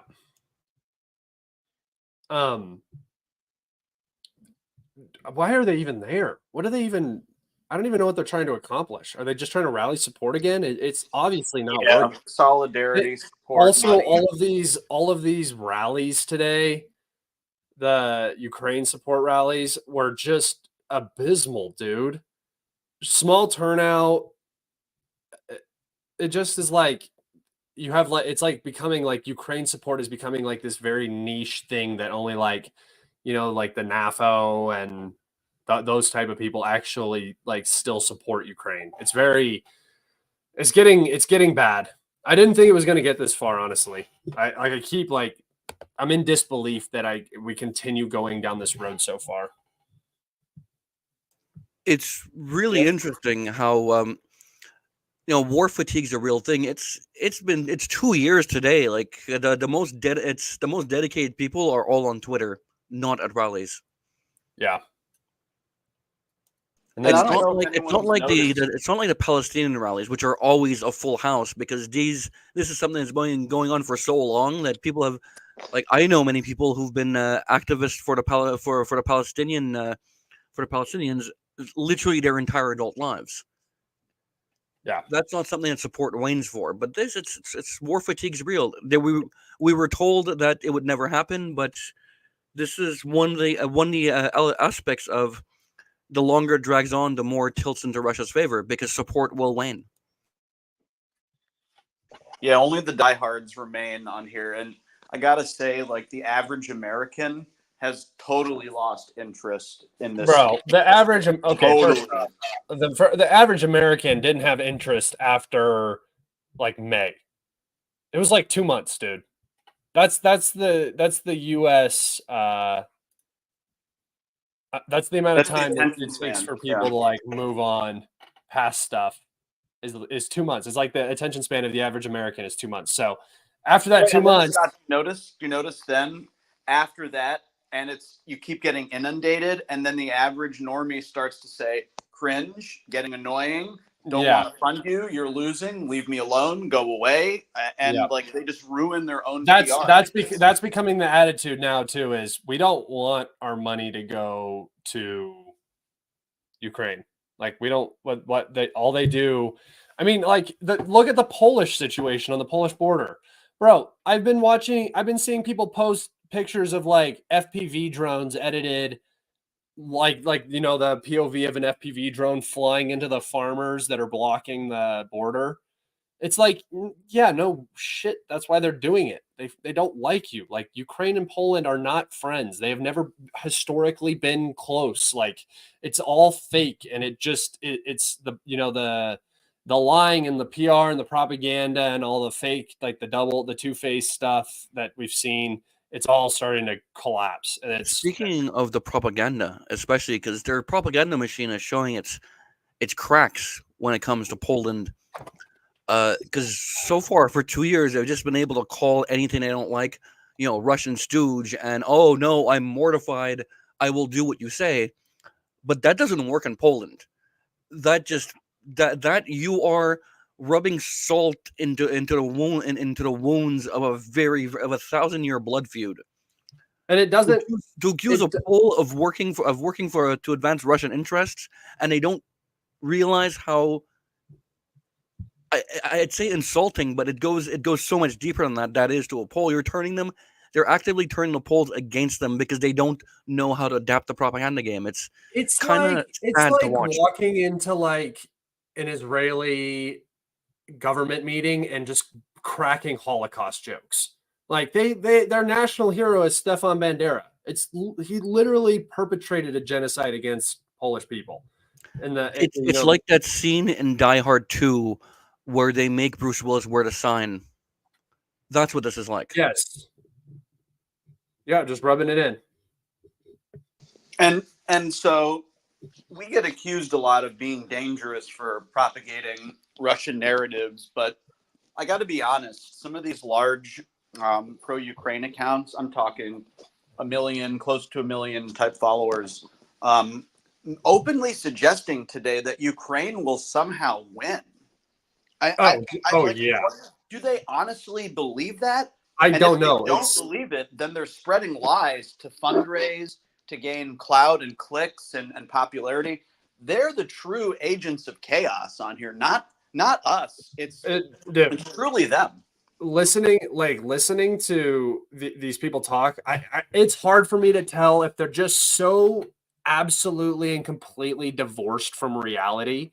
Why are they even there? What are they even? I don't even know what they're trying to accomplish. Are they just trying to rally support again? It's obviously not working. Solidarity, support, Also, money. all of these rallies today, the Ukraine support rallies, were just abysmal, dude. Small turnout. It just is like you have like it's like becoming like Ukraine support is becoming like this very niche thing that only like like the NAFO and those type of people actually like still support Ukraine. It's getting bad. I didn't think it was going to get this far, honestly. I keep like I'm in disbelief that we continue going down this road so far. It's really interesting how war fatigue's a real thing. It's 2 years today. Like the most dedicated people are all on Twitter, not at rallies. Yeah. And it's not like the Palestinian rallies, which are always a full house, because this is something that's been going on for so long that people have, like, I know many people who've been activists for the Palestinians literally their entire adult lives. Yeah, that's not something that support wanes for. But it's war fatigue's real. We were told that it would never happen, but this is one of the aspects of. The longer it drags on, the more it tilts into Russia's favor, because support will wane. Yeah, only the diehards remain on here. And I got to say, like, the average American has totally lost interest in this. Bro, the average... Okay, totally. first off, the average American didn't have interest after, like, May. It was, like, 2 months, dude. That's the U.S., that's the amount of time that it takes for people to like move on past stuff is 2 months. It's like the attention span of the average American is 2 months. So after that 2 months, do you notice then after that, and you keep getting inundated, and then the average normie starts to say, cringe, getting annoying, don't want to fund you, you're losing, leave me alone, go away, and like they just ruin their own PR. That's becoming the attitude now too. Is we don't want our money to go to Ukraine. Like we don't all they do. I mean, like look at the Polish situation on the Polish border, bro. I've been seeing people post pictures of like FPV drones edited. Like the POV of an FPV drone flying into the farmers that are blocking the border. It's like, yeah, no shit. That's why they're doing it. They don't like you. Like Ukraine and Poland are not friends. They have never historically been close. Like it's all fake, and it's the lying and the PR and the propaganda and all the fake, like the two-faced stuff that we've seen. It's all starting to collapse. And speaking of the propaganda, especially because their propaganda machine is showing its cracks when it comes to Poland. Because so far for 2 years they've just been able to call anything they don't like, Russian stooge, and oh no, I'm mortified, I will do what you say. But that doesn't work in Poland. That you are rubbing salt into the wounds of a 1,000-year blood feud. And it doesn't to accuse a Pole of working to advance Russian interests, and they don't realize how. I'd say insulting, but it goes so much deeper than that. That is to a Pole. They're actively turning the Poles against them because they don't know how to adapt the propaganda game. It's kind of sad to watch. Walking into like an Israeli government meeting and just cracking Holocaust jokes. Like their national hero is Stefan Bandera. He literally perpetrated a genocide against Polish people. And it's like that scene in Die Hard 2 where they make Bruce Willis wear the sign. That's what this is like. Yes. Yeah, just rubbing it in. And so we get accused a lot of being dangerous for propagating Russian narratives, but I got to be honest, some of these large pro-Ukraine accounts, I'm talking 1 million, close to 1 million type followers, openly suggesting today that Ukraine will somehow win. Yeah. Do they honestly believe that? I don't know. If they don't believe it, then they're spreading lies to fundraise, to gain clout and clicks and popularity. they're the true agents of chaos on here, not us. It's truly them. Listening to these people talk, it's hard for me to tell if they're just so absolutely and completely divorced from reality.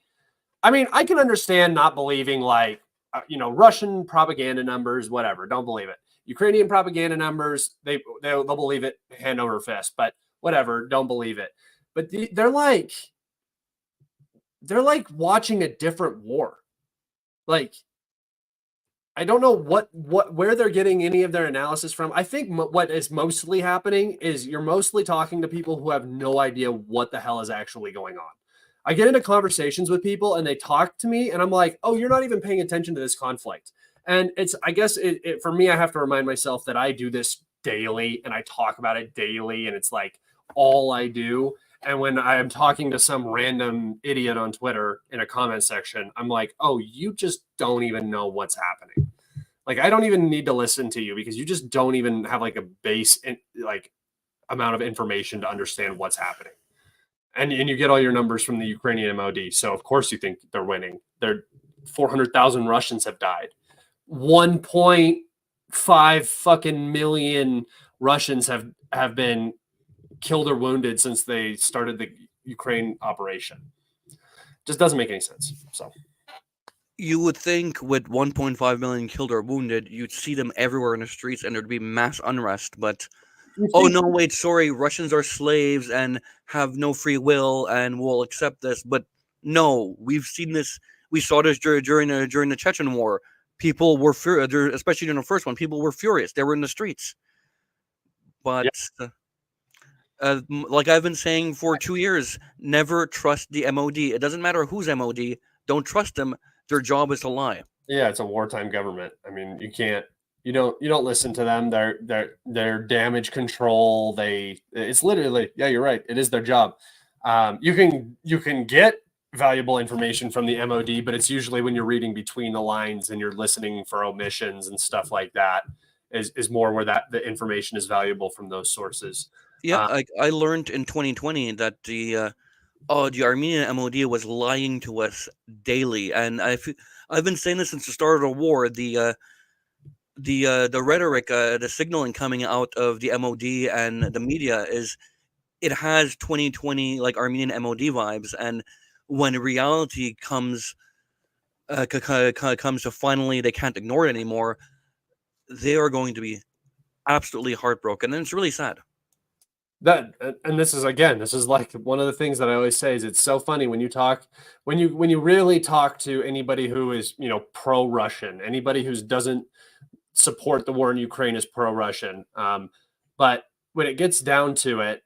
I mean, I can understand not believing Russian propaganda numbers, whatever. Don't believe it. Ukrainian propaganda numbers, they'll believe it hand over fist, but whatever, don't believe it. But they're like watching a different war. Like, I don't know where they're getting any of their analysis from. I think what is mostly happening is you're mostly talking to people who have no idea what the hell is actually going on. I get into conversations with people and they talk to me and I'm like, oh, you're not even paying attention to this conflict. And I guess for me, I have to remind myself that I do this daily and I talk about it daily and it's like all I do. And when I'm talking to some random idiot on Twitter in a comment section, I'm like, oh, you just don't even know what's happening. Like, I don't even need to listen to you because you just don't even have like a base amount of information to understand what's happening. And you get all your numbers from the Ukrainian MOD. So of course you think they're winning. 400,000 Russians have died. 1.5 fucking million Russians have been killed or wounded since they started the Ukraine operation. Just doesn't make any sense. So you would think with 1.5 million killed or wounded, you'd see them everywhere in the streets and there'd be mass unrest. But oh no, wait, sorry, Russians are slaves and have no free will and will accept this. But no, we've seen this. We saw this during the Chechen War. People were especially during the first one. People were furious. They were in the streets. But like I've been saying for 2 years, never trust the MOD. It doesn't matter whose MOD. Don't trust them. Their job is to lie. Yeah, it's a wartime government. I mean, you don't listen to them. They're damage control. It's literally, yeah, you're right. It is their job. You can get valuable information from the MOD, but it's usually when you're reading between the lines and you're listening for omissions and stuff like that is more where the information is valuable from those sources. Yeah, I learned in 2020 that the Armenian MOD was lying to us daily, and I've been saying this since the start of the war. The rhetoric, the signaling coming out of the MOD and the media it has 2020 like Armenian MOD vibes, and when reality comes to finally they can't ignore it anymore, they are going to be absolutely heartbroken, and it's really sad. This is like one of the things that I always say is it's so funny when you really talk to anybody who is, pro-Russian, anybody who doesn't support the war in Ukraine is pro-Russian. But when it gets down to it,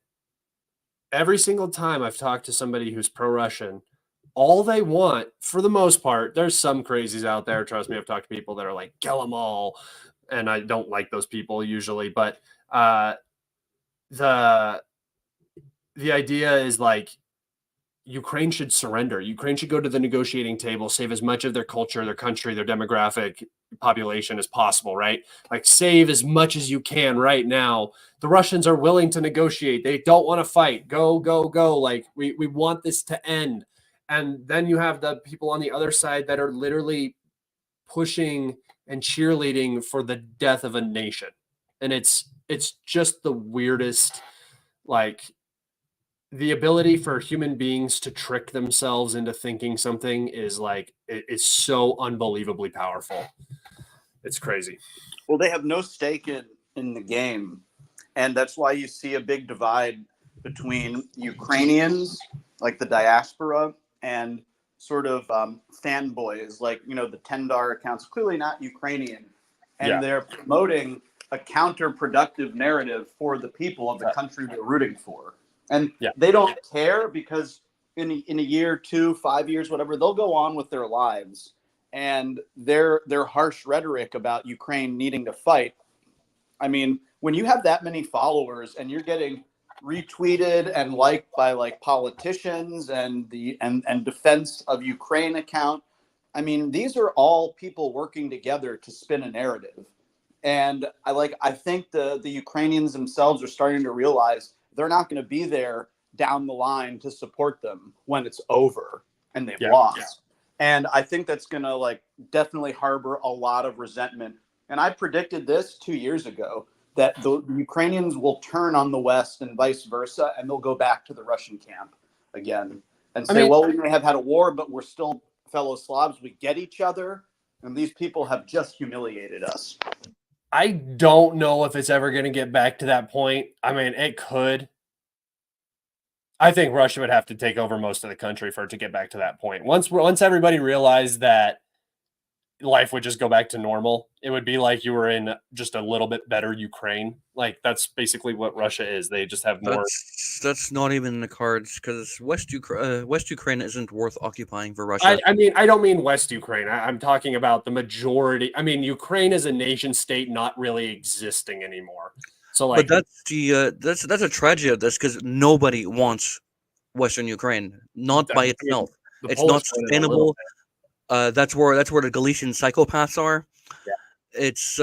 every single time I've talked to somebody who's pro-Russian, all they want, for the most part, there's some crazies out there. Trust me, I've talked to people that are like, kill them all. And I don't like those people usually. But the idea is like, Ukraine should surrender. Ukraine should go to the negotiating table, save as much of their culture, their country, their demographic population as possible, right? Like, save as much as you can right now. The Russians are willing to negotiate. They don't want to fight. Go, go, go. Like, we want this to end. And then you have the people on the other side that are literally pushing and cheerleading for the death of a nation. And it's just the weirdest, like, the ability for human beings to trick themselves into thinking something is like, it's so unbelievably powerful. It's crazy. Well, they have no stake in the game. And that's why you see a big divide between Ukrainians, like the diaspora, and sort of fanboys, like, the $10 accounts, clearly not Ukrainian. And they're promoting a counterproductive narrative for the people of the country they're rooting for. And they don't care because in a year, 2, 5 years, whatever, they'll go on with their lives. And their harsh rhetoric about Ukraine needing to fight. I mean, when you have that many followers and you're getting retweeted and liked by like politicians and defense of Ukraine account, I mean, these are all people working together to spin a narrative. And I think the Ukrainians themselves are starting to realize they're not going to be there down the line to support them when it's over and they've Yeah. lost. And I think that's going to like definitely harbor a lot of resentment. And I predicted this 2 years ago, that the Ukrainians will turn on the West and vice versa, and they'll go back to the Russian camp again and say, well, we may have had a war, but we're still fellow Slavs. We get each other, and these people have just humiliated us. I don't know if it's ever going to get back to that point. I mean, it could. I think Russia would have to take over most of the country for it to get back to that point. Once everybody realized that life would just go back to normal, it would be like you were in just a little bit better Ukraine. Like that's basically what Russia is. They just have more. That's not even in the cards because West Ukraine isn't worth occupying for Russia. I mean, I don't mean West Ukraine. I'm talking about the majority. I mean, Ukraine is a nation state not really existing anymore. So, like, but that's a tragedy of this because nobody wants Western Ukraine, not by itself. It's not sustainable. That's where the Galician psychopaths are. Yeah. It's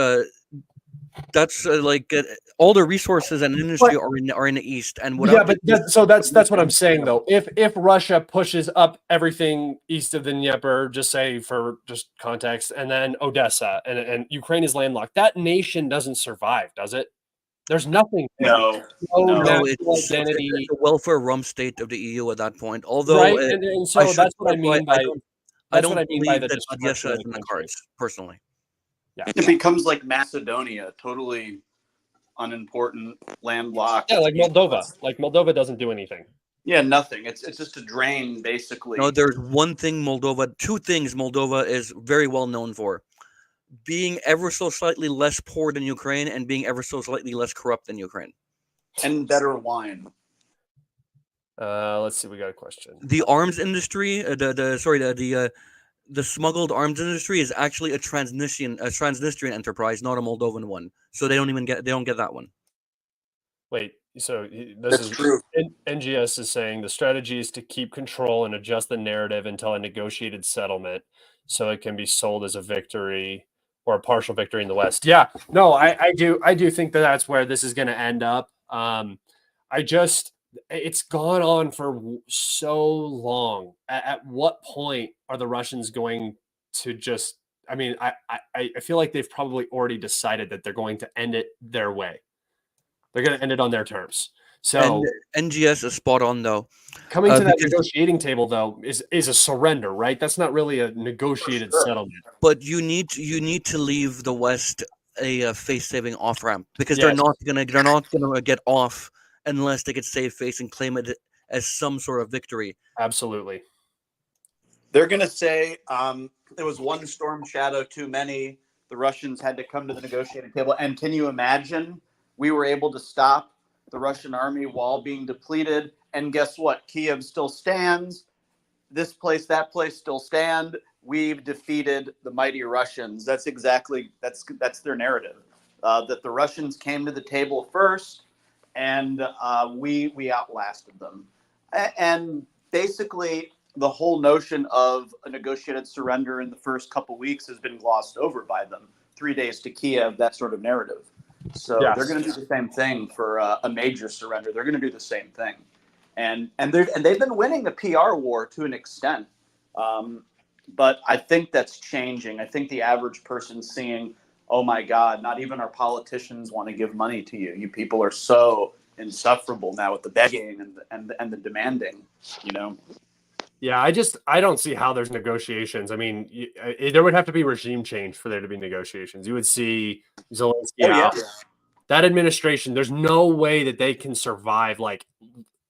that's like all the resources and industry are in the east, and that's what I'm saying though. If Russia pushes up everything east of the Dnieper, just say for just context, and then Odessa and Ukraine is landlocked, that nation doesn't survive, does it? There's nothing. No, it's a welfare rump state of the EU at that point. Although, right, and so that's what I mean by. I don't believe that Odessa is in the cards, personally. Yeah, it becomes like Macedonia, totally unimportant, landlocked. Yeah, like Moldova. Like Moldova doesn't do anything. Yeah, nothing. It's just a drain, basically. No, there's two things Moldova is very well known for: being ever so slightly less poor than Ukraine and being ever so slightly less corrupt than Ukraine. And better wine. Let's see. We got a question. The arms industry, the smuggled arms industry is actually a Transnistrian enterprise, not a Moldovan one. So they don't get that one. Wait, so That's true. NGS is saying the strategy is to keep control and adjust the narrative until a negotiated settlement, so it can be sold as a victory or a partial victory in the West. Yeah, no, I do think that's where this is going to end up. It's gone on for so long. At what point are the Russians going to just? I mean, I feel like they've probably already decided that they're going to end it their way. They're going to end it on their terms. So and NGS is spot on though. Coming to that negotiating table though is a surrender, right? That's not really a negotiated settlement. But you need to leave the West a face-saving off-ramp because they're not gonna get off unless they could save face and claim it as some sort of victory. Absolutely. They're gonna say there was one storm shadow too many. The Russians had to come to the negotiating table. And can you imagine? We were able to stop the Russian army while being depleted. And guess what? Kiev still stands. This place, that place still stand. We've defeated the mighty Russians. That's their narrative. That the Russians came to the table first, and we outlasted them. And basically, the whole notion of a negotiated surrender in the first couple weeks has been glossed over by them. 3 days to Kiev, that sort of narrative. So they're going to do the same thing for a major surrender. They're going to do the same thing, and they've been winning the PR war to an extent, but I think that's changing. I think the average person's seeing, oh my God, not even our politicians want to give money to you. You people are so insufferable now with the begging and the demanding, you know. Yeah, I don't see how there's negotiations. I mean, there would have to be regime change for there to be negotiations. You would see Zelensky out. That administration, there's no way that they can survive, like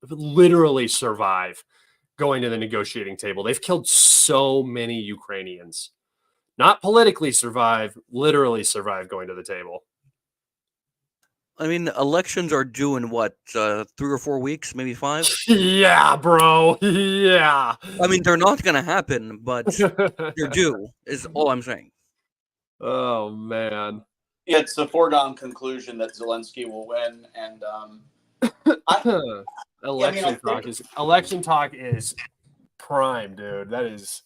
literally survive going to the negotiating table. They've killed so many Ukrainians. Not politically survive, literally survive going to the table. I mean, elections are due in what, 3 or 4 weeks, maybe 5? Yeah, bro. Yeah. I mean, they're not going to happen, but they're due, is all I'm saying. Oh, man. It's a foregone conclusion that Zelensky will win. And election talk is prime, dude. That is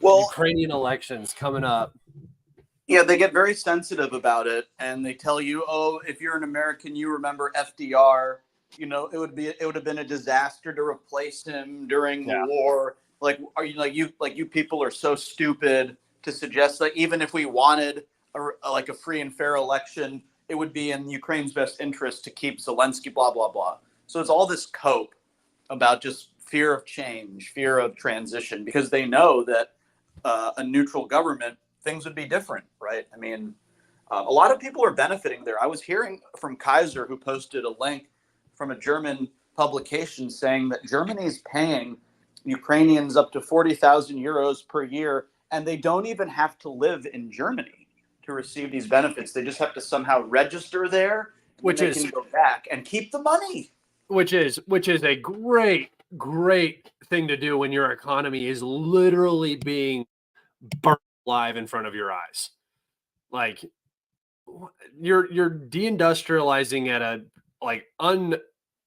Ukrainian elections coming up. Yeah, they get very sensitive about it, and they tell you, oh, if you're an American, you remember FDR. You know, it would have been a disaster to replace him during the Yeah. war. Like, are you you people are so stupid to suggest that even if we wanted a free and fair election, it would be in Ukraine's best interest to keep Zelensky, blah, blah, blah. So it's all this cope about just fear of change, fear of transition, because they know that a neutral government, things would be different, right? I mean, a lot of people are benefiting there. I was hearing from Kaiser, who posted a link from a German publication saying that Germany is paying Ukrainians up to 40,000 euros per year, and they don't even have to live in Germany to receive these benefits. They just have to somehow register there, Which they is can go back and keep the money. which is a great thing to do when your economy is literally being burnt alive in front of your eyes. Like, you're deindustrializing at a like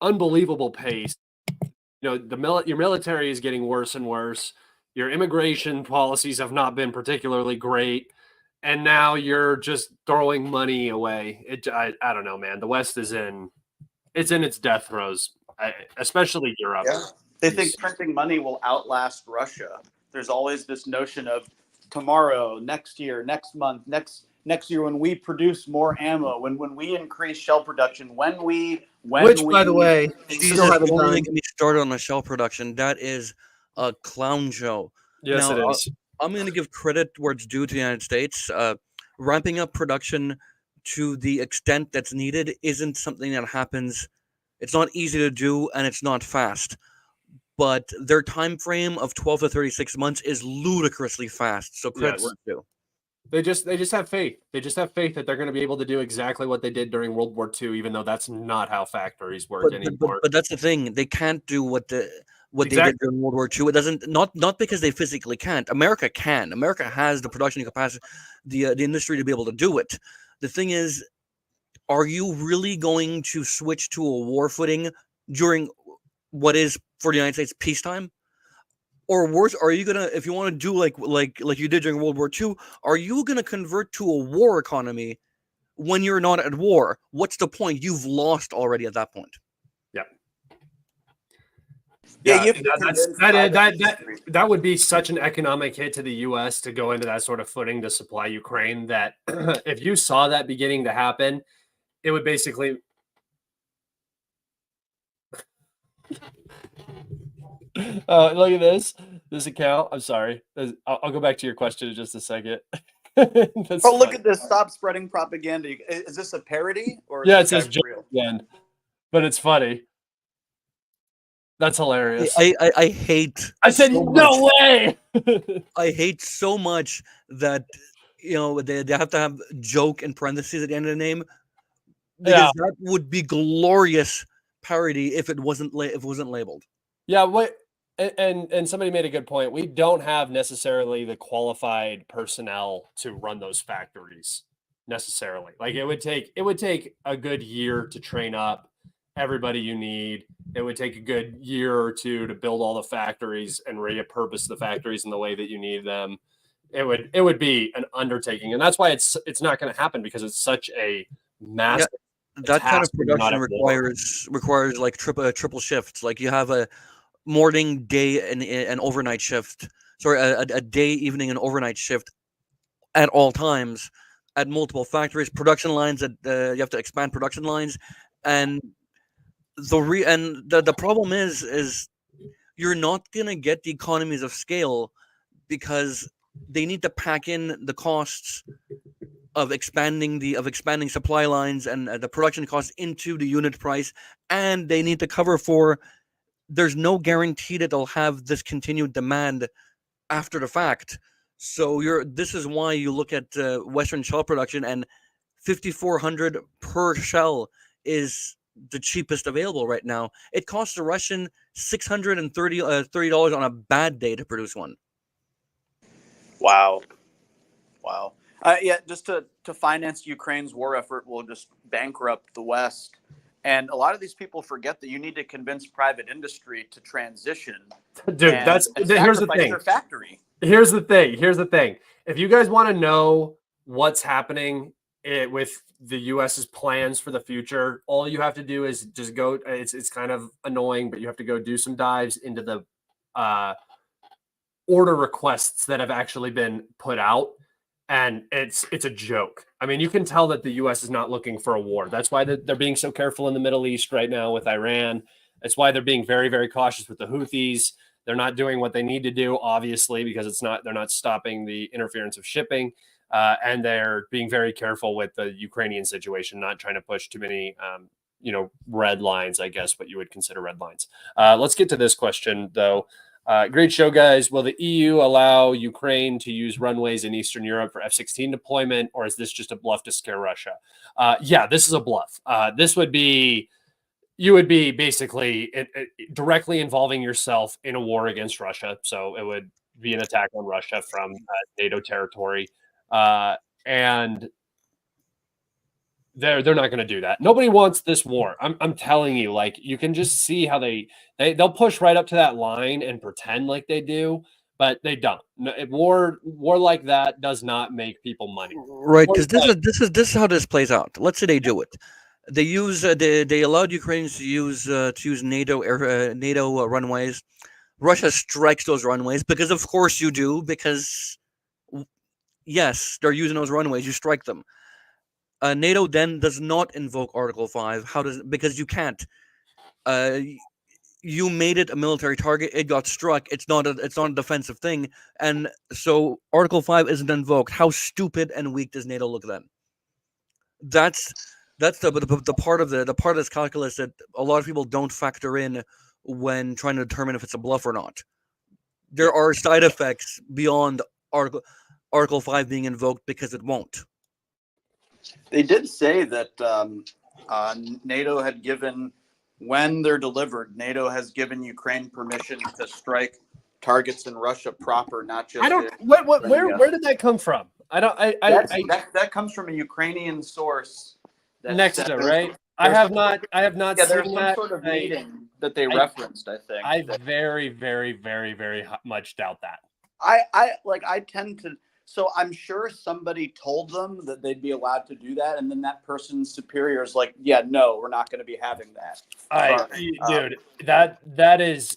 unbelievable pace. You know, your military is getting worse and worse. Your immigration policies have not been particularly great, and now you're just throwing money away. I don't know, man. The West is in its death throes, especially Europe. Yeah. They think printing money will outlast Russia. There's always this notion of tomorrow, next year, next month, next year, when we produce more ammo, when we increase shell production, By the way, Jesus, don't even get me started on the shell production. That is a clown show. Yes, Now, it is. I'm going to give credit where it's due to the United States. Ramping up production to the extent that's needed isn't something that happens. It's not easy to do, and it's not fast. But their time frame of 12 to 36 months is ludicrously fast. So credit where it's due. They just have faith. They just have faith that they're going to be able to do exactly what they did during World War II, even though that's not how factories work anymore. But that's the thing. They can't do what they Exactly. did during World War II. It doesn't not because they physically can't. America can. America has the production capacity, the industry to be able to do it. The thing is, are you really going to switch to a war footing during what is for the United States peacetime? Or worse, are you gonna, if you want to do like you did during World War II, are you gonna convert to a war economy when you're not at war? What's the point? You've lost already at that point. Yeah, that would be such an economic hit to the U.S. to go into that sort of footing to supply Ukraine that if you saw that beginning to happen, it would basically. Look at this account. I'm sorry. I'll go back to your question in just a second. Look at this. Stop spreading propaganda. Is this a parody? Or yeah, it says real again, but it's funny. That's hilarious. I hate. I said no way. I hate so much that they have to have joke in parentheses at the end of the name, because that would be glorious parody if it wasn't labeled. Yeah, and somebody made a good point. We don't have necessarily the qualified personnel to run those factories necessarily. Like it would take a good year to train up everybody you need. It would take a good year or two to build all the factories and repurpose the factories in the way that you need them. It would be an undertaking, and that's why it's not going to happen, because it's such a massive. That kind of production requires like triple shifts. Like you have a morning, day, and an overnight shift. Sorry, a day, evening, and overnight shift at all times at multiple factories, production lines. That you have to expand production lines, and the problem is you're not gonna get the economies of scale, because they need to pack in the costs of expanding supply lines and the production costs into the unit price, and they need to cover for. There's no guarantee that they'll have this continued demand after the fact. So this is why you look at Western shell production, and 5,400 per shell is the cheapest available right now. It costs the Russian $630 on a bad day to produce one. Wow. Yeah, just to finance Ukraine's war effort will just bankrupt the West. And a lot of these people forget that you need to convince private industry to transition. Dude, here's the thing. Their factory. Here's the thing. If you guys want to know what's happening with the US's plans for the future, all you have to do is just go. It's kind of annoying, but you have to go do some dives into the order requests that have actually been put out, and it's a joke. I mean, you can tell that the US is not looking for a war. That's why they're being so careful in the Middle East right now with Iran. That's why they're being very, very cautious with the Houthis. They're not doing what they need to do, obviously, because they're not stopping the interference of shipping, and they're being very careful with the Ukrainian situation, not trying to push too many red lines, I guess what you would consider red lines. Let's get to this question though. Great show, guys. Will the EU allow Ukraine to use runways in Eastern Europe for F-16 deployment, or is this just a bluff to scare Russia? Yeah, this is a bluff. You would be basically directly involving yourself in a war against Russia. So it would be an attack on Russia from NATO territory. And they're not going to do that. Nobody wants this war. I'm telling you, like, you can just see how they'll push right up to that line and pretend like they do, but they don't. War like that does not make people money. Right, because this is how this plays out. Let's say they do it. They use they allowed Ukrainians to use NATO runways. Russia strikes those runways because of course you do, because yes, they're using those runways. You strike them. NATO then does not invoke Article 5. Because you can't. You made it a military target. It got struck. It's not a defensive thing, and so Article 5 isn't invoked. How stupid and weak does NATO look then? That's the part of this calculus that a lot of people don't factor in when trying to determine if it's a bluff or not. There are side effects beyond Article 5 being invoked because it won't. They did say that NATO had given, when they're delivered, NATO has given Ukraine permission to strike targets in Russia proper, not just. Where did that come from? That comes from a Ukrainian source. Next to right. I have not seen there's some that. sort of meeting that they referenced. I think. I very, very, very, very much doubt that. I tend to. So I'm sure somebody told them that they'd be allowed to do that, and then that person's superior is like, "Yeah, no, we're not going to be having that." Dude, that is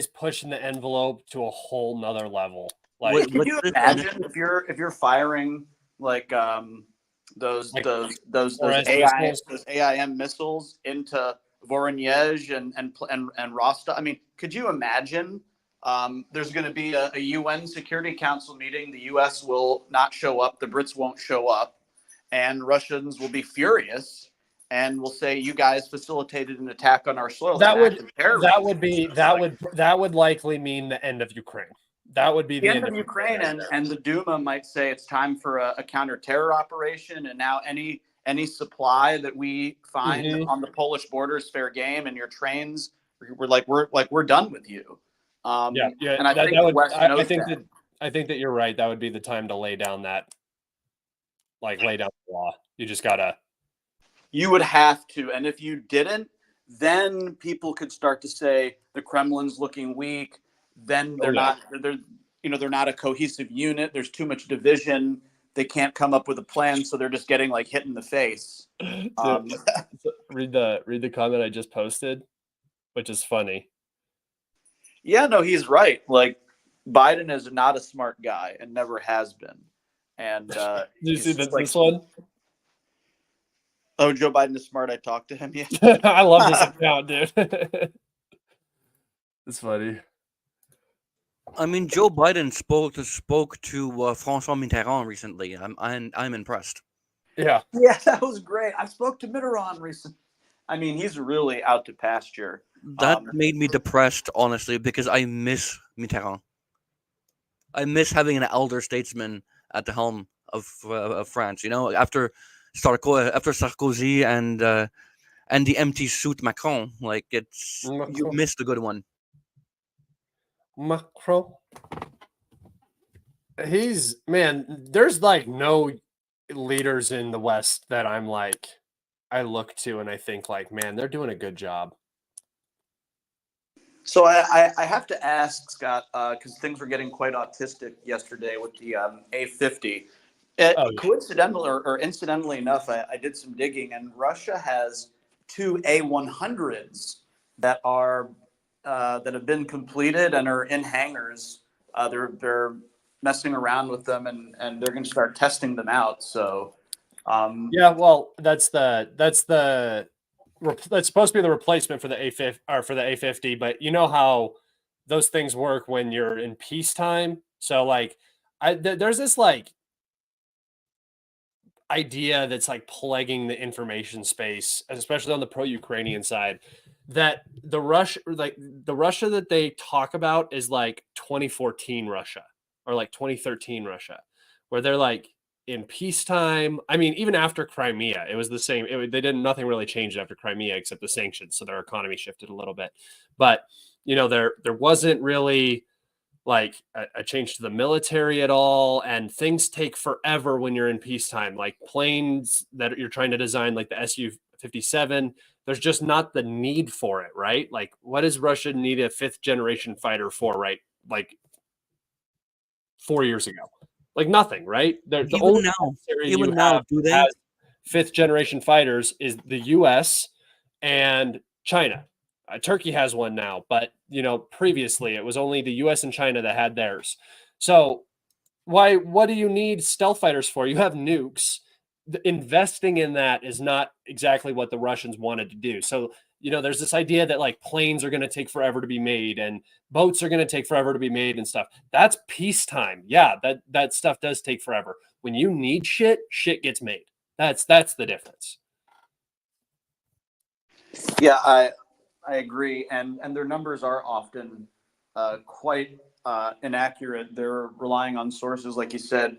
pushing the envelope to a whole nother level. Like, can you imagine if you're firing like those AIM missiles into Voronezh and Rostov? I mean, could you imagine? There's going to be a UN Security Council meeting. The U.S. will not show up. The Brits won't show up, and Russians will be furious and will say, "You guys facilitated an attack on our soil." That would likely mean the end of Ukraine. That would be the end of Ukraine, and the Duma might say it's time for a counter-terror operation. And now any supply that we find on the Polish border is fair game, and your trains, we're done with you. And I think that you're right. That would be the time to lay down the law. You just gotta. You would have to, and if you didn't, then people could start to say the Kremlin's looking weak. Then they're not a cohesive unit. There's too much division. They can't come up with a plan, so they're just getting hit in the face. Read the comment I just posted, which is funny. Yeah, no, he's right. Like, Biden is not a smart guy and never has been. And do you see this one? Oh, Joe Biden is smart. I talked to him. Yeah, I love this account, dude. It's funny. I mean, Joe Biden spoke to François Mitterrand recently. I'm impressed. Yeah, that was great. I spoke to Mitterrand recently. I mean, he's really out to pasture. That made me depressed, honestly, because I miss Mitterrand. I miss having an elder statesman at the helm of France. You know, after Sarkozy and the empty suit Macron, you missed a good one. Macron. There's no leaders in the West that I look to and I think they're doing a good job. So I have to ask, Scott, because things were getting quite autistic yesterday with the A50. Oh, yeah. Coincidentally or incidentally enough, I did some digging, and Russia has two A100s that are that have been completed and are in hangars. They're messing around with them, and they're going to start testing them out. So, Yeah, well, that's supposed to be the replacement for the A50 or for the A50, but you know how those things work when you're in peacetime. So like there's this like idea that's like plaguing the information space, especially on the pro-Ukrainian side, that the Russia that they talk about is like 2014 Russia or like 2013 Russia, where they're like in peacetime. I mean, even after Crimea, it was the same. Nothing really changed after Crimea except the sanctions, so their economy shifted a little bit. But there wasn't really like a change to the military at all, and things take forever when you're in peacetime. Like planes that you're trying to design, like the Su-57, there's just not the need for it, right? Like, what does Russia need a fifth generation fighter for, right? Like 4 years ago, like nothing, right? The Even only now, adversary even you now, have do that they? has fifth generation fighters is the U.S. and China. Turkey has one now, but previously it was only the U.S. and China that had theirs. So what do you need stealth fighters for? You have nukes. Investing in that is not exactly what the Russians wanted to do. So there's this idea that like planes are going to take forever to be made and boats are going to take forever to be made and stuff. That's peacetime. Yeah, that stuff does take forever. When you need shit gets made. That's the difference. yeah, I agree, and their numbers are often quite inaccurate. They're relying on sources, like you said,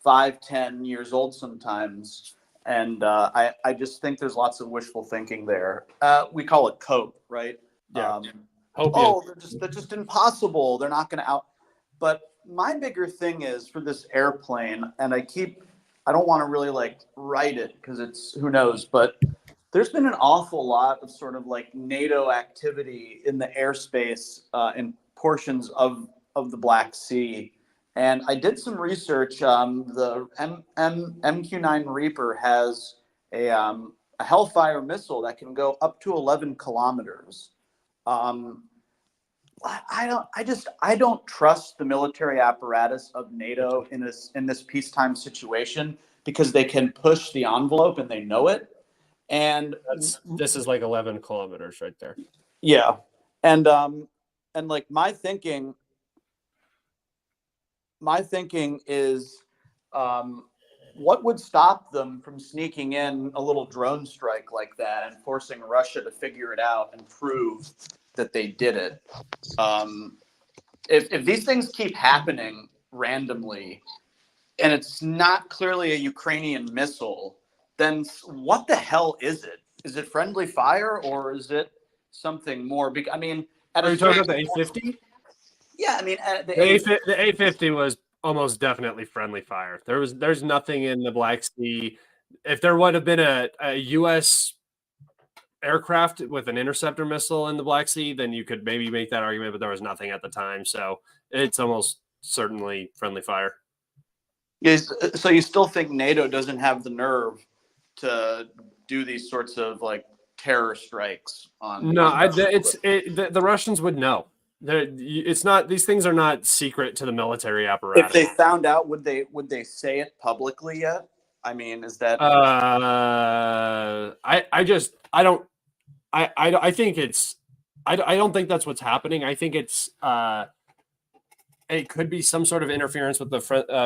5, 10 years old sometimes, and I just think there's lots of wishful thinking there. We call it cope, right? Yeah. They're just impossible. They're not going to out. But my bigger thing is for this airplane, and I don't want to really like write it because it's who knows, but there's been an awful lot of sort of like NATO activity in the airspace in portions of the Black Sea. And I did some research. The MQ-9 Reaper has a Hellfire missile that can go up to 11 kilometers. I don't trust the military apparatus of NATO in this peacetime situation because they can push the envelope and they know it. And this is like 11 kilometers right there. yeah. And like my thinking is what would stop them from sneaking in a little drone strike like that and forcing Russia to figure it out and prove that they did it? If these things keep happening randomly and it's not clearly a Ukrainian missile, then what the hell is it? Is it friendly fire or is it something more? I mean, are you talking about the A50? Yeah, I mean, the A50 was almost definitely friendly fire. There's nothing in the Black Sea. If there would have been a U.S. aircraft with an interceptor missile in the Black Sea, then you could maybe make that argument, but there was nothing at the time. So it's almost certainly friendly fire. So you still think NATO doesn't have the nerve to do these sorts of like terror strikes on? No, the Russians would know. It's not. These things are not secret to the military apparatus. If they found out, would they say it publicly yet? I mean, is that? I think it's. I don't think that's what's happening. I think it's. It could be some sort of interference with the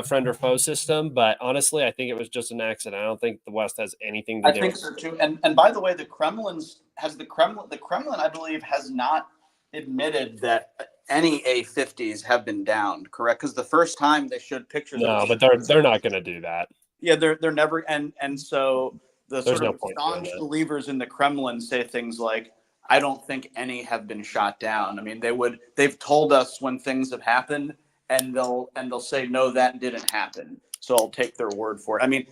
friend or foe system, but honestly, I think it was just an accident. I don't think the West has anything to do. I think so too. And by the way, the Kremlin, I believe, has not admitted that any A50s have been downed. Correct? Because the first time they showed pictures. No, but they're not going to do that. Yeah, they're never. And so the There's sort of staunch believers in the Kremlin say things like, I don't think any have been shot down. I mean, they've told us when things have happened, and they'll say, no, that didn't happen. So I'll take their word for it. I mean,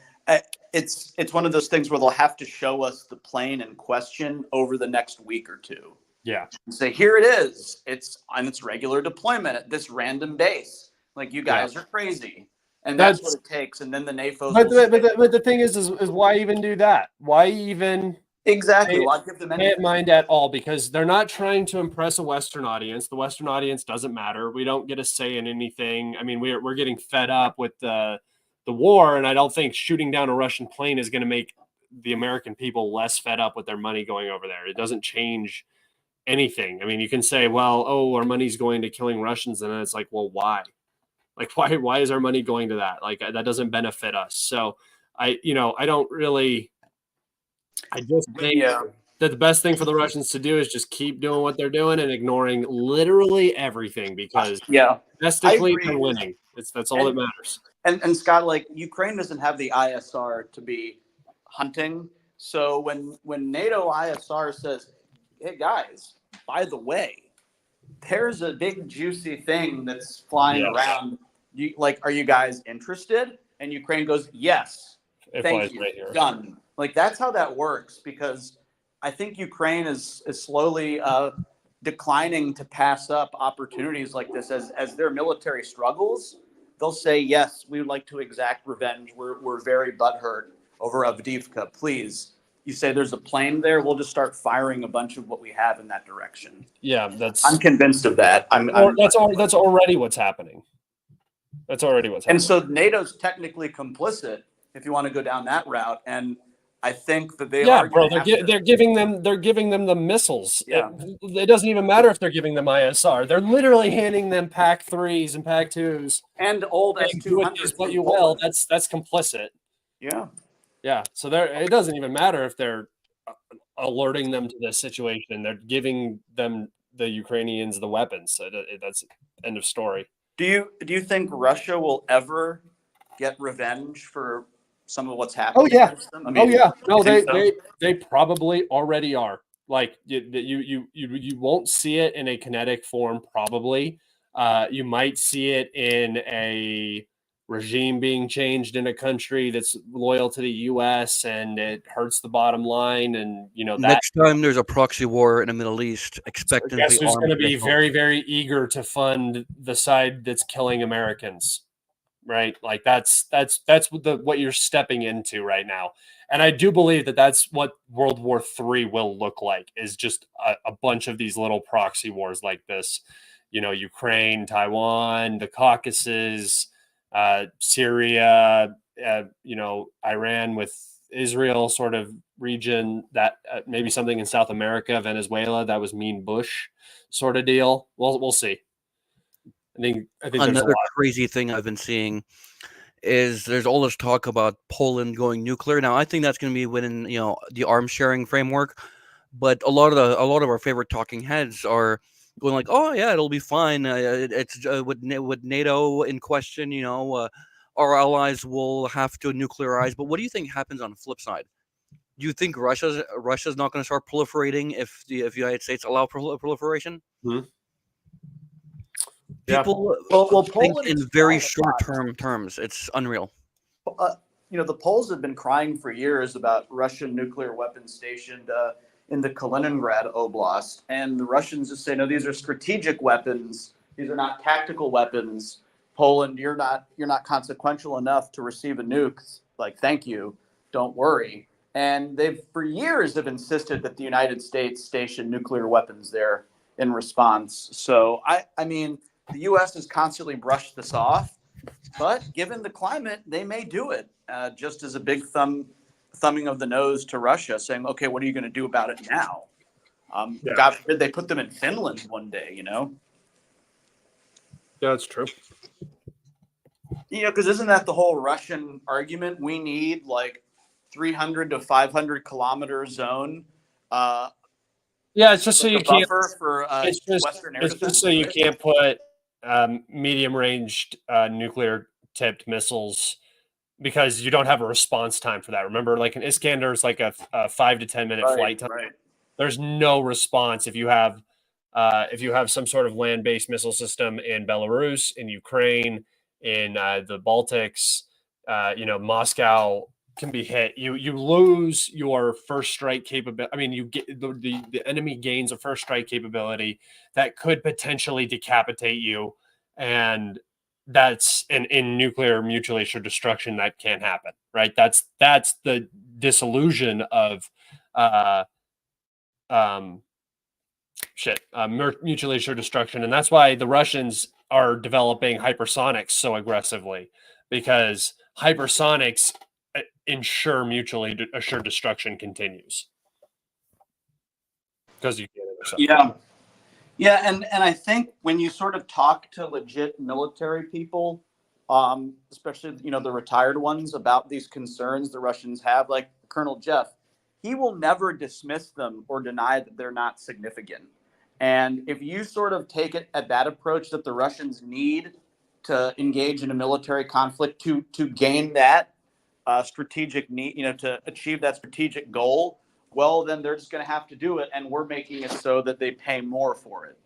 it's one of those things where they'll have to show us the plane in question over the next week or two. Yeah. And say, here it is. It's on its regular deployment at this random base. Like, you guys are crazy. And that's what it takes. And then the NAFOs. But the thing is why even do that? Why even exactly? Why give them any mind at all? Because they're not trying to impress a Western audience. The Western audience doesn't matter. We don't get a say in anything. I mean, we're getting fed up with the war, and I don't think shooting down a Russian plane is going to make the American people less fed up with their money going over there. It doesn't change anything. I mean, you can say, well, oh, our money's going to killing Russians, and then it's like, well, why? Like, why is our money going to that? Like, that doesn't benefit us. So I just think that the best thing for the Russians to do is just keep doing what they're doing and ignoring literally everything, because domestically they're winning. That's all that matters. And Scott, like, Ukraine doesn't have the ISR to be hunting. So when NATO ISR says, hey guys, by the way, there's a big juicy thing that's flying around. Are you guys interested? And Ukraine goes, yes, thank you, done. Like, that's how that works, because I think Ukraine is slowly declining to pass up opportunities like this as their military struggles. They'll say, yes, we would like to exact revenge. We're very butthurt over Avdiivka. Please, you say there's a plane there, we'll just start firing a bunch of what we have in that direction. Yeah, I'm convinced of that. That's already what's happening. That's already what's happening. And so NATO's technically complicit, if you want to go down that route. And I think that they are. Bro, they're giving them the missiles. Yeah. It doesn't even matter if they're giving them ISR. They're literally handing them PAC 3s and PAC 2s and old S-200s. What you will. That's complicit. Yeah. Yeah. So it doesn't even matter if they're alerting them to this situation. They're giving them, the Ukrainians, the weapons. So that's end of story. Do you think Russia will ever get revenge for some of what's happening? Oh yeah. I mean, No, they probably already are. Like, you won't see it in a kinetic form. Probably, you might see it in a regime being changed in a country that's loyal to the U.S. and it hurts the bottom line. And next time there's a proxy war in the Middle East, expect them to be going to be very, very eager to fund the side that's killing Americans. Right, like that's what you're stepping into right now, and I do believe that that's what World War III will look like, is just a bunch of these little proxy wars like this. Ukraine, Taiwan, the Caucasus, Syria, Iran with Israel, sort of region, that maybe something in South America, Venezuela. That was mean Bush sort of deal. We'll see. I think another crazy thing I've been seeing is there's all this talk about Poland going nuclear. Now, I think that's going to be within the arms sharing framework, but a lot of our favorite talking heads are going like, oh yeah, it'll be fine. It's with NATO in question. Our allies will have to nuclearize. But what do you think happens on the flip side? Do you think Russia's not going to start proliferating if the United States allow proliferation? Mm-hmm. People think in very short-term terms. It's unreal. The Poles have been crying for years about Russian nuclear weapons stationed in the Kaliningrad Oblast, and the Russians just say, no, these are strategic weapons. These are not tactical weapons. Poland, you're not consequential enough to receive a nuke. Like, thank you, don't worry. And they've for years have insisted that the United States station nuclear weapons there in response. So I mean, the U.S. has constantly brushed this off, but given the climate, they may do it just as a big thumbing of the nose to Russia, saying, okay, what are you going to do about it now? God forbid they put them in Finland one day, Yeah, that's true. Because isn't that the whole Russian argument? We need like 300 to 500 kilometer zone. It's just so you can't. It's just so you can't put medium-ranged nuclear-tipped missiles, because you don't have a response time for that. Remember, like an Iskander is like a 5 to 10 minute flight time. Right. There's no response if you have some sort of land-based missile system in Belarus, in Ukraine, in the Baltics. Moscow can be hit. You lose your first strike capability. I mean, you get the enemy gains a first strike capability that could potentially decapitate you, and that's in nuclear mutually assured destruction that can't happen, right? That's the disillusion of mutually assured destruction, and that's why the Russians are developing hypersonics so aggressively, because hypersonics ensure mutually assured destruction continues. Because you get it. Yeah. Yeah, and I think when you sort of talk to legit military people, especially the retired ones, about these concerns the Russians have, like Colonel Jeff, he will never dismiss them or deny that they're not significant. And if you sort of take it at that approach that the Russians need to engage in a military conflict to gain that strategic need, to achieve that strategic goal, well, then they're just going to have to do it, and we're making it so that they pay more for it.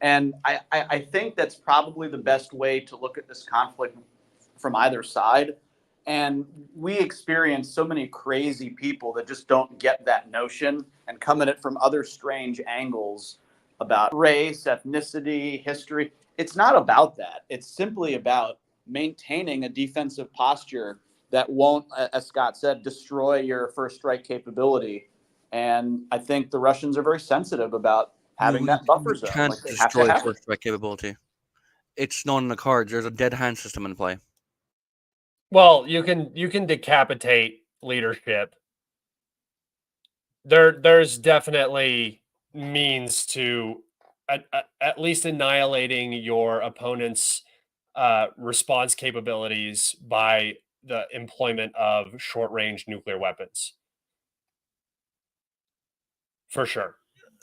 And I think that's probably the best way to look at this conflict from either side. And we experience so many crazy people that just don't get that notion and come at it from other strange angles about race, ethnicity, history. It's not about that. It's simply about maintaining a defensive posture that won't, as Scott said, destroy your first strike capability. And I think the Russians are very sensitive about having that buffer zone. Can't Like, they have to destroy have first strike capability. It's not in the cards. There's a dead hand system in play. Well, you can decapitate leadership. There's definitely means to at least annihilating your opponent's response capabilities by the employment of short-range nuclear weapons. For sure.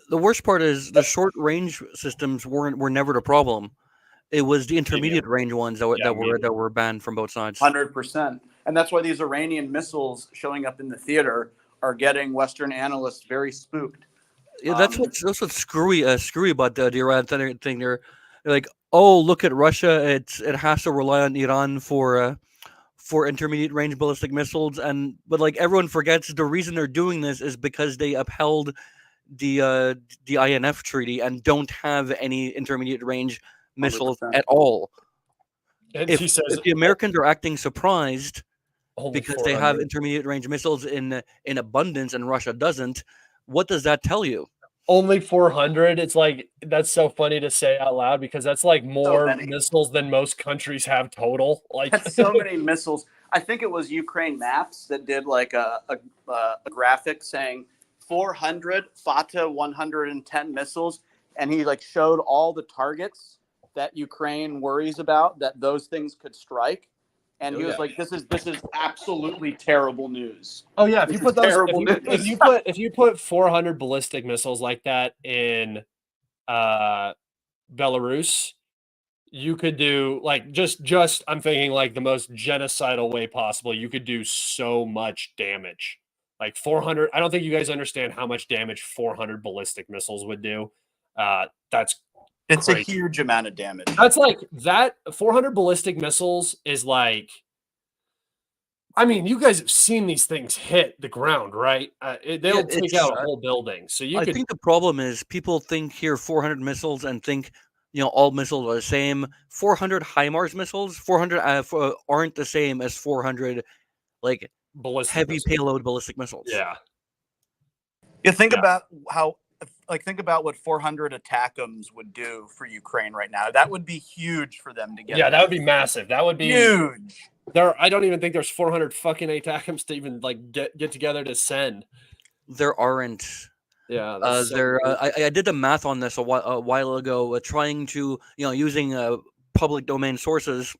The worst part is the short-range systems were never the problem. It was the intermediate range ones that were banned from both sides. 100%. And that's why these Iranian missiles showing up in the theater are getting Western analysts very spooked. Yeah, that's what's screwy about the Iran thing. They're like, oh, look at Russia. It has to rely on Iran for intermediate range ballistic missiles, but like everyone forgets the reason they're doing this is because they upheld the INF treaty and don't have any intermediate range missiles 100%. at all. And If he says the Americans are acting surprised only because they have 400. intermediate range missiles in abundance and Russia doesn't, what does that tell you? Only 400. It's like, that's so funny to say out loud, because that's like more missiles than most countries have total. Like, that's so many missiles. I think it was Ukraine Maps that did like a graphic saying 400 Fata 110 missiles, and he like showed all the targets that Ukraine worries about that those things could strike. And he was like, "This is absolutely terrible news." Oh yeah, if you put those, if you put 400 ballistic missiles like that in Belarus, you could do like just I'm thinking like the most genocidal way possible. You could do so much damage. Like 400. I don't think you guys understand how much damage 400 ballistic missiles would do. It's crazy. A huge amount of damage. That's like that 400 ballistic missiles is like, I mean, you guys have seen these things hit the ground, right? They'll take out a whole building. So I think the problem is people think here 400 missiles and think, all missiles are the same. 400 HIMARS missiles, 400 aren't the same as 400 like ballistic heavy payload ballistic missiles. Yeah. You think about think about what 400 ATACMs would do for Ukraine right now. That would be huge for them to get. Yeah, that would be massive. That would be huge. I don't even think there's 400 fucking ATACMs to even like get together to send. There aren't. Yeah, I did the math on this a while ago, trying to using public domain sources.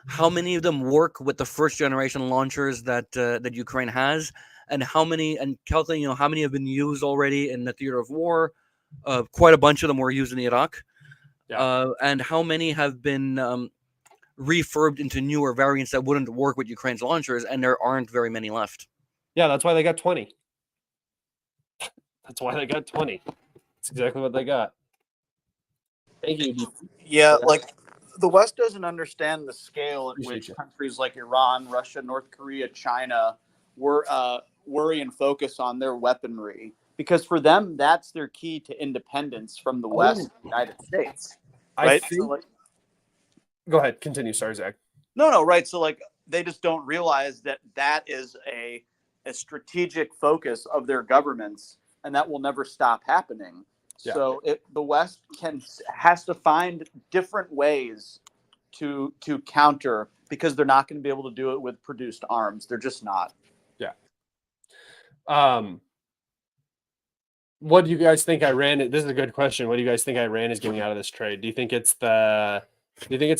How many of them work with the first generation launchers that Ukraine has, and calculating how many have been used already in the theater of war? Quite a bunch of them were used in Iraq, and how many have been refurbed into newer variants that wouldn't work with Ukraine's launchers, and there aren't very many left. Yeah, that's why they got 20. That's why they got 20. That's exactly what they got. Thank you. Yeah, like the West doesn't understand the scale at which countries like Iran, Russia, North Korea, China worry and focus on their weaponry, because for them that's their key to independence from the West, the United States. Right? Go ahead, continue. Sorry, Zach. No, right. So like they just don't realize that that is a strategic focus of their governments, and that will never stop happening. Yeah. So the West has to find different ways to counter, because they're not going to be able to do it with produced arms. They're just not. Yeah. What do you guys think Iran? This is a good question. What do you guys think Iran is getting out of this trade? Do you think it's a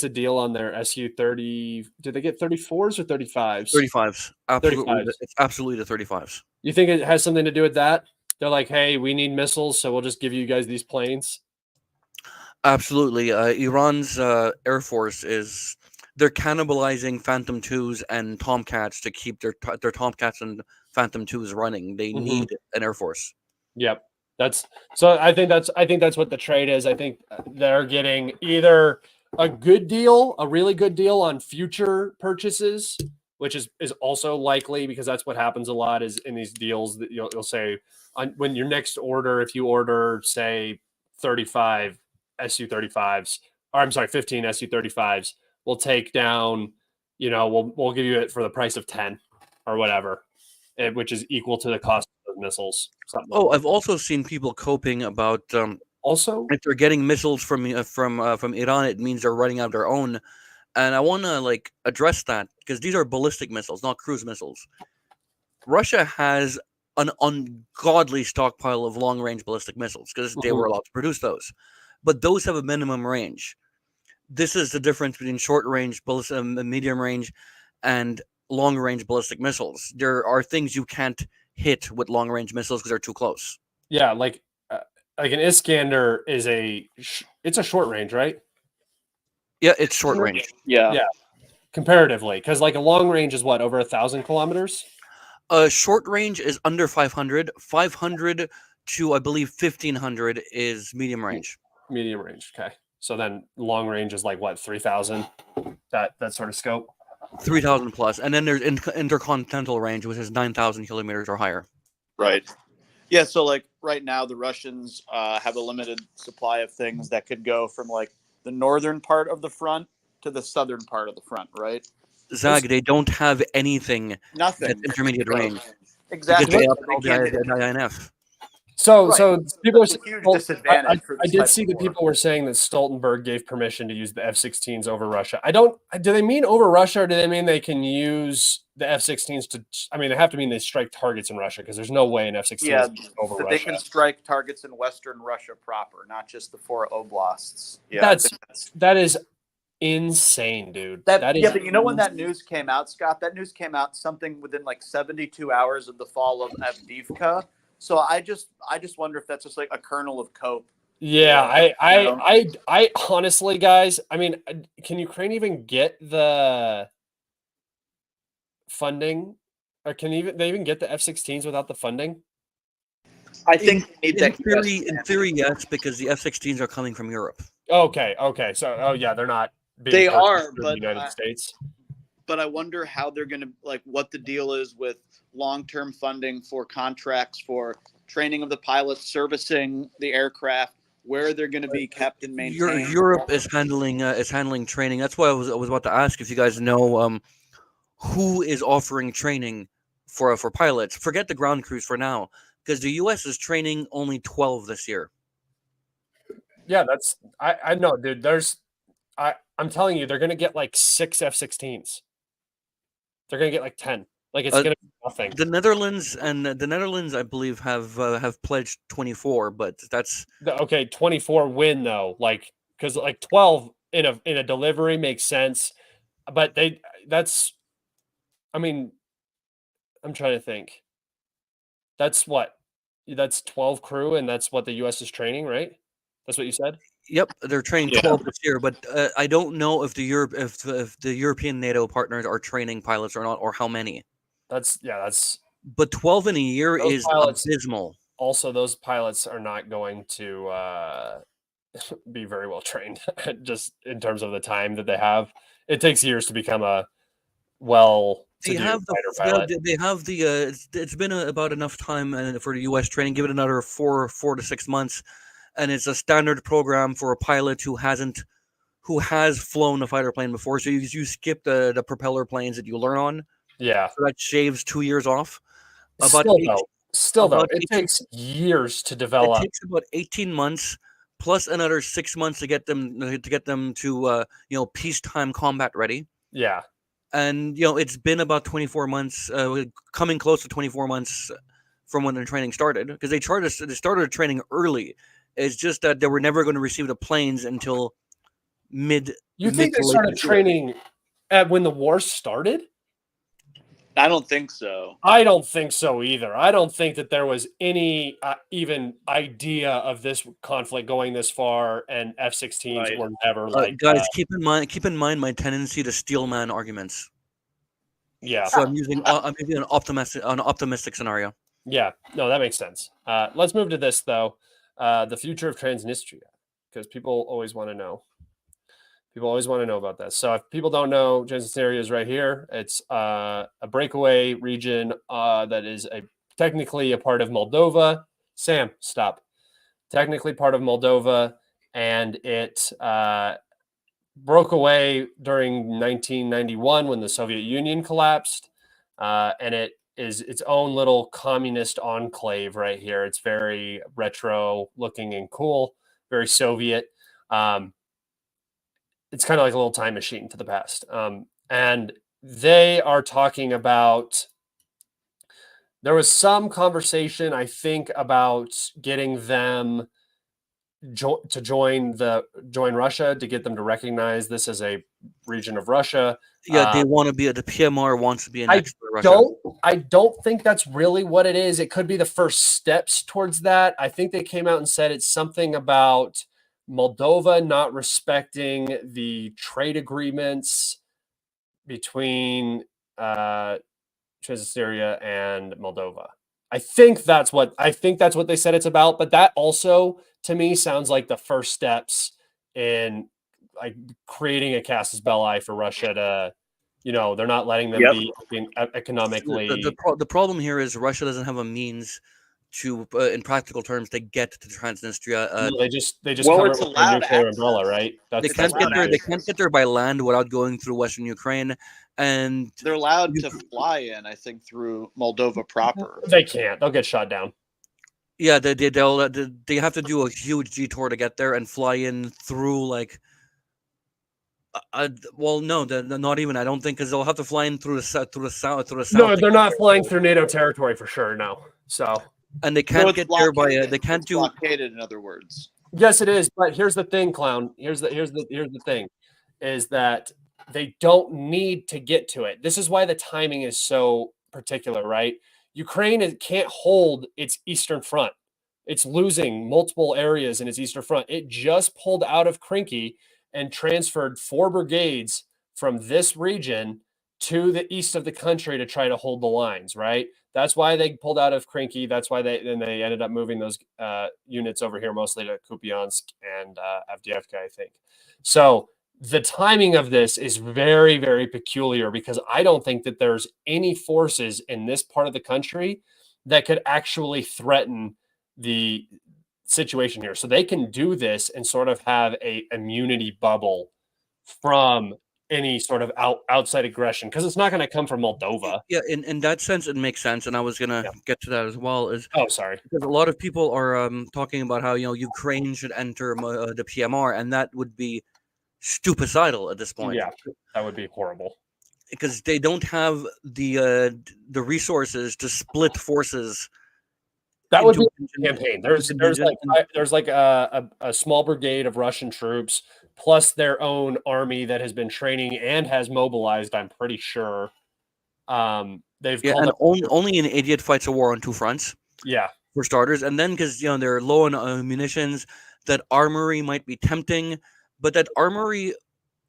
deal on their Su-30? Did they get 34s or 35s? 35s. Absolutely. 35s. It's absolutely the 35s. You think it has something to do with that? They're like, hey, we need missiles, so we'll just give you guys these planes. Absolutely. Iran's Air Force they're cannibalizing Phantom 2s and Tomcats to keep their Tomcats and Phantom 2s running. They need an Air Force. Yep. I think that's what the trade is. I think they're getting either a good deal, a really good deal on future purchases, which is also likely, because that's what happens a lot is in these deals that you'll say when your next order, if you order, say, 35 Su-35s, or I'm sorry, 15 Su-35s, we'll take down, we'll give you it for the price of 10 or whatever, which is equal to the cost of those missiles. Oh, I've also seen people coping about also if they're getting missiles from Iran, it means they're running out their own. And I want to address that, because these are ballistic missiles, not cruise missiles. Russia has an ungodly stockpile of long-range ballistic missiles because they were allowed to produce those, but those have a minimum range. This is the difference between short-range, medium range, and long-range ballistic missiles. There are things you can't hit with long-range missiles because they're too close. Yeah, like an Iskander is it's a short range, right? Yeah, it's short range. Yeah. Comparatively, because like a long range is what, over 1,000 kilometers? Short range is under 500. 500 to, I believe, 1,500 is medium range. Medium range. Okay. So then long range is like what, 3,000? That sort of scope. 3,000 plus, and then there's intercontinental range, which is 9,000 kilometers or higher. Right. Yeah. So like right now, the Russians have a limited supply of things that could go from like the northern part of the front to the southern part of the front. Right. Zag, they don't have anything. Nothing. That's intermediate range. Exactly. Because they have the INF. So people That's a huge disadvantage for I this did type see of that war. people were saying that Stoltenberg gave permission to use the F-16s over Russia. Do they mean over Russia, or do they mean they can use the F-16s to? I mean, they have to mean they strike targets in Russia, because there's no way an F-16 is over Russia. They can strike targets in Western Russia proper, not just the 4 oblasts. Yeah, that is insane, dude. But you know when that news came out, Scott? That news came out something within like 72 hours of the fall of Avdiivka. So I just wonder if that's just like a kernel of cope. Yeah, I honestly, guys, I mean, can Ukraine even get the funding, or they even get the F-16s without the funding? I think in theory, yes, because the F-16s are coming from Europe. Okay. So, yeah, they're not. They are, but the United States. But I wonder how they're going to what the deal is with long-term funding for contracts for training of the pilots, servicing the aircraft, where they're going to be kept and maintained. Europe is handling training. That's why I was about to ask if you guys know who is offering training for pilots. Forget the ground crews for now, because the U.S. is training only 12 this year. Yeah, I know, dude. I'm telling you, they're going to get like 6 F-16s. They're going to get like 10. Like, it's going to be nothing. The Netherlands, I believe, have pledged 24, but that's 24 win though. Like, because like 12 in a delivery makes sense, but I mean, I'm trying to think. That's 12 crew, and that's what the U.S. is training, right? That's what you said. Yep, they're training 12 this year, but I don't know if the European NATO partners are training pilots or not, or how many. But 12 in a year is abysmal. Also, those pilots are not going to be very well trained, just in terms of the time that they have. It takes years to become a fighter pilot. They have it's been about enough time for the U.S. training. Give it another 4 to 6 months. And it's a standard program for a pilot who who has flown a fighter plane before, so you skip the propeller planes that you learn on. Yeah. So that shaves 2 years off. Still though, it 18 takes years to It develop. takes about 18 months plus another 6 months to get them to peacetime combat ready. Yeah. And it's been about 24 months, coming close to 24 months from when the training started, because they started training early. It's just that they were never going to receive the planes until mid. You mid think to they late started this year. training at when the war started? I don't think so. I don't think so either. I don't think that there was any even idea of this conflict going this far, and F-16s Right. were never like Guys, keep in mind my tendency to steel man arguments. yeah. So I'm using an optimistic scenario. Yeah, no, that makes sense. Let's move to this though, the future of Transnistria, because people always want to know. People always want to know about this. So if people don't know, Transnistria is right here. It's a breakaway region that is technically a part of Moldova. Sam, stop. Technically part of Moldova, and it broke away during 1991 when the Soviet Union collapsed, and it is its own little communist enclave right here. It's very retro looking and cool, very Soviet. It's kind of like a little time machine to the past. And they are talking about, there was some conversation, I think, about getting them to join Russia, to get them to recognize this as a region of Russia. Yeah, they want to be the PMR wants to be an extra Russia. I don't think that's really what it is. It could be the first steps towards that. I think they came out and said it's something about Moldova not respecting the trade agreements between Transnistria and Moldova. I think that's what they said it's about, but that also to me sounds like the first steps in like creating a casus belli for Russia to, they're not letting them be economically. The problem here is Russia doesn't have a means to, in practical terms, to get to Transnistria. No, they just cover it with a nuclear umbrella, right? They can't get there by land without going through Western Ukraine, and they're allowed to fly in, I think, through Moldova proper. They can't. They'll get shot down. Yeah, they have to do a huge detour to get there and fly in through like. Well, no, not even. I don't think, because they'll have to fly in through the south. No, they're not flying through NATO territory for sure. No, so and they can't get there by. They can't do blockaded. In other words, yes, it is. But here's the thing, clown. Here's the thing, is that they don't need to get to it. This is why the timing is so particular, right? Ukraine can't hold its eastern front. It's losing multiple areas in its eastern front. It just pulled out of Krinky and transferred 4 brigades from this region to the east of the country to try to hold the lines, right? That's why they pulled out of Krinky. That's why they ended up moving those units over here, mostly to Kupiansk and Avdiivka, I think. So the timing of this is very, very peculiar, because I don't think that there's any forces in this part of the country that could actually threaten the situation here. So they can do this and sort of have a immunity bubble from any sort of outside aggression, because it's not going to come from Moldova. Yeah, in that sense, it makes sense, and I was going to get to that as well. Sorry. Because a lot of people are talking about how Ukraine should enter the PMR, and that would be stupicidal at this point. Yeah, that would be horrible, because they don't have the resources to split forces. That would be a campaign. There's like a small brigade of Russian troops plus their own army that has been training and has mobilized, I'm pretty sure. Only an idiot fights a war on 2 fronts. Yeah, for starters, and then because they're low on munitions, that armory might be tempting, but that armory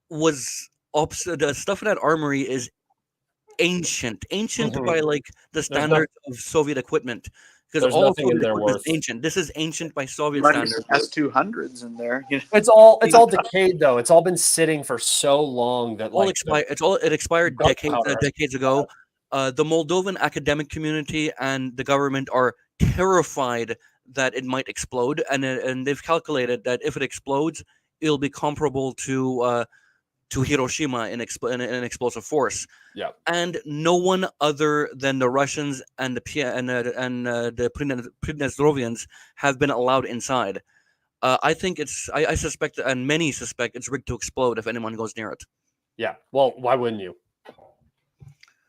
was the stuff in that armory is ancient by like the standards of Soviet equipment. Because all Soviet equipment is ancient. This is ancient by Soviet standards. S-200s in there. It's all decayed though. It's all been sitting for so long that it expired decades ago. The Moldovan academic community and the government are terrified that it might explode, and they've calculated that if it explodes, it'll be comparable to Hiroshima in an explosive force. Yeah. And no one other than the Russians and the Pridnestrovians have been allowed inside. I think I suspect, and many suspect, it's rigged to explode if anyone goes near it. Yeah. Well, why wouldn't you?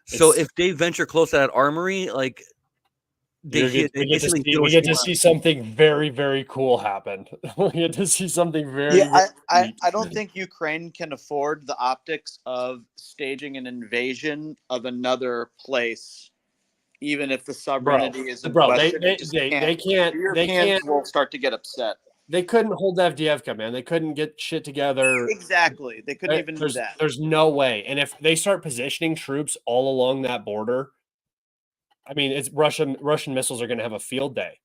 So if they venture close to that armory, like we get to see something very, very cool happen. We get to see something very. I don't think Ukraine can afford the optics of staging an invasion of another place, even if the sovereignty is in question. They can't. Europeans will start to get upset. They couldn't hold Avdiivka, man. They couldn't get shit together. Exactly. They couldn't even do that. There's no way. And if they start positioning troops all along that border, I mean, it's Russian missiles are going to have a field day.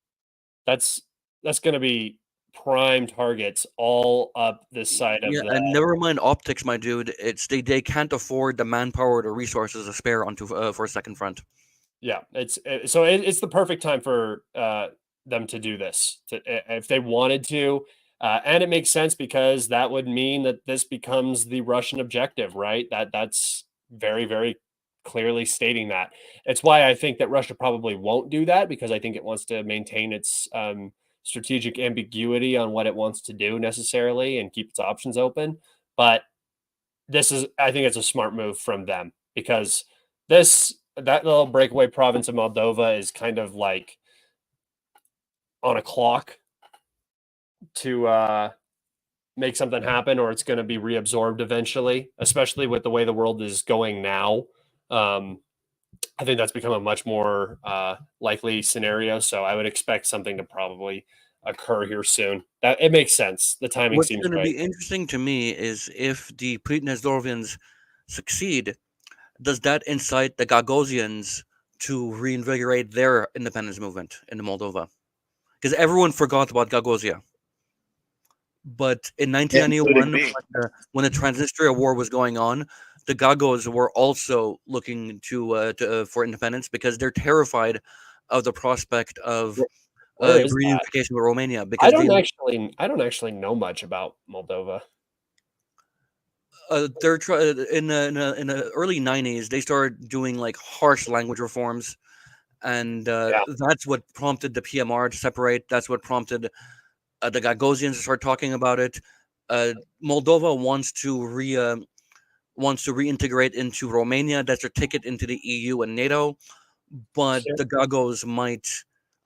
That's going to be prime targets all up this side of the. And never mind optics, my dude. It's they can't afford the manpower or the resources to spare for a second front. Yeah, it's the perfect time for them to do this if they wanted to, and it makes sense because that would mean that this becomes the Russian objective, right? That's very, very clearly stating that. It's why I think that Russia probably won't do that, because I think it wants to maintain its strategic ambiguity on what it wants to do necessarily and keep its options open. But I think it's a smart move from them, because that little breakaway province of Moldova is kind of like on a clock to make something happen, or it's going to be reabsorbed eventually, especially with the way the world is going now. I think that's become a much more likely scenario. So I would expect something to probably occur here soon. That it makes sense. The timing seems right. What's going to be interesting to me is if the Pridnestrovians succeed, does that incite the Gagosians to reinvigorate their independence movement in Moldova? Because everyone forgot about Gagauzia. But in 1991, when the Transnistria War was going on, the Gagos were also looking for independence, because they're terrified of the prospect of reunification with Romania. Because I don't actually know much about Moldova. They're in the early 90s, they started doing like harsh language reforms, and that's what prompted the PMR to separate. That's what prompted the Gagosians to start talking about it. Moldova wants to reintegrate into Romania. That's their ticket into the EU and NATO. But the Gagos might.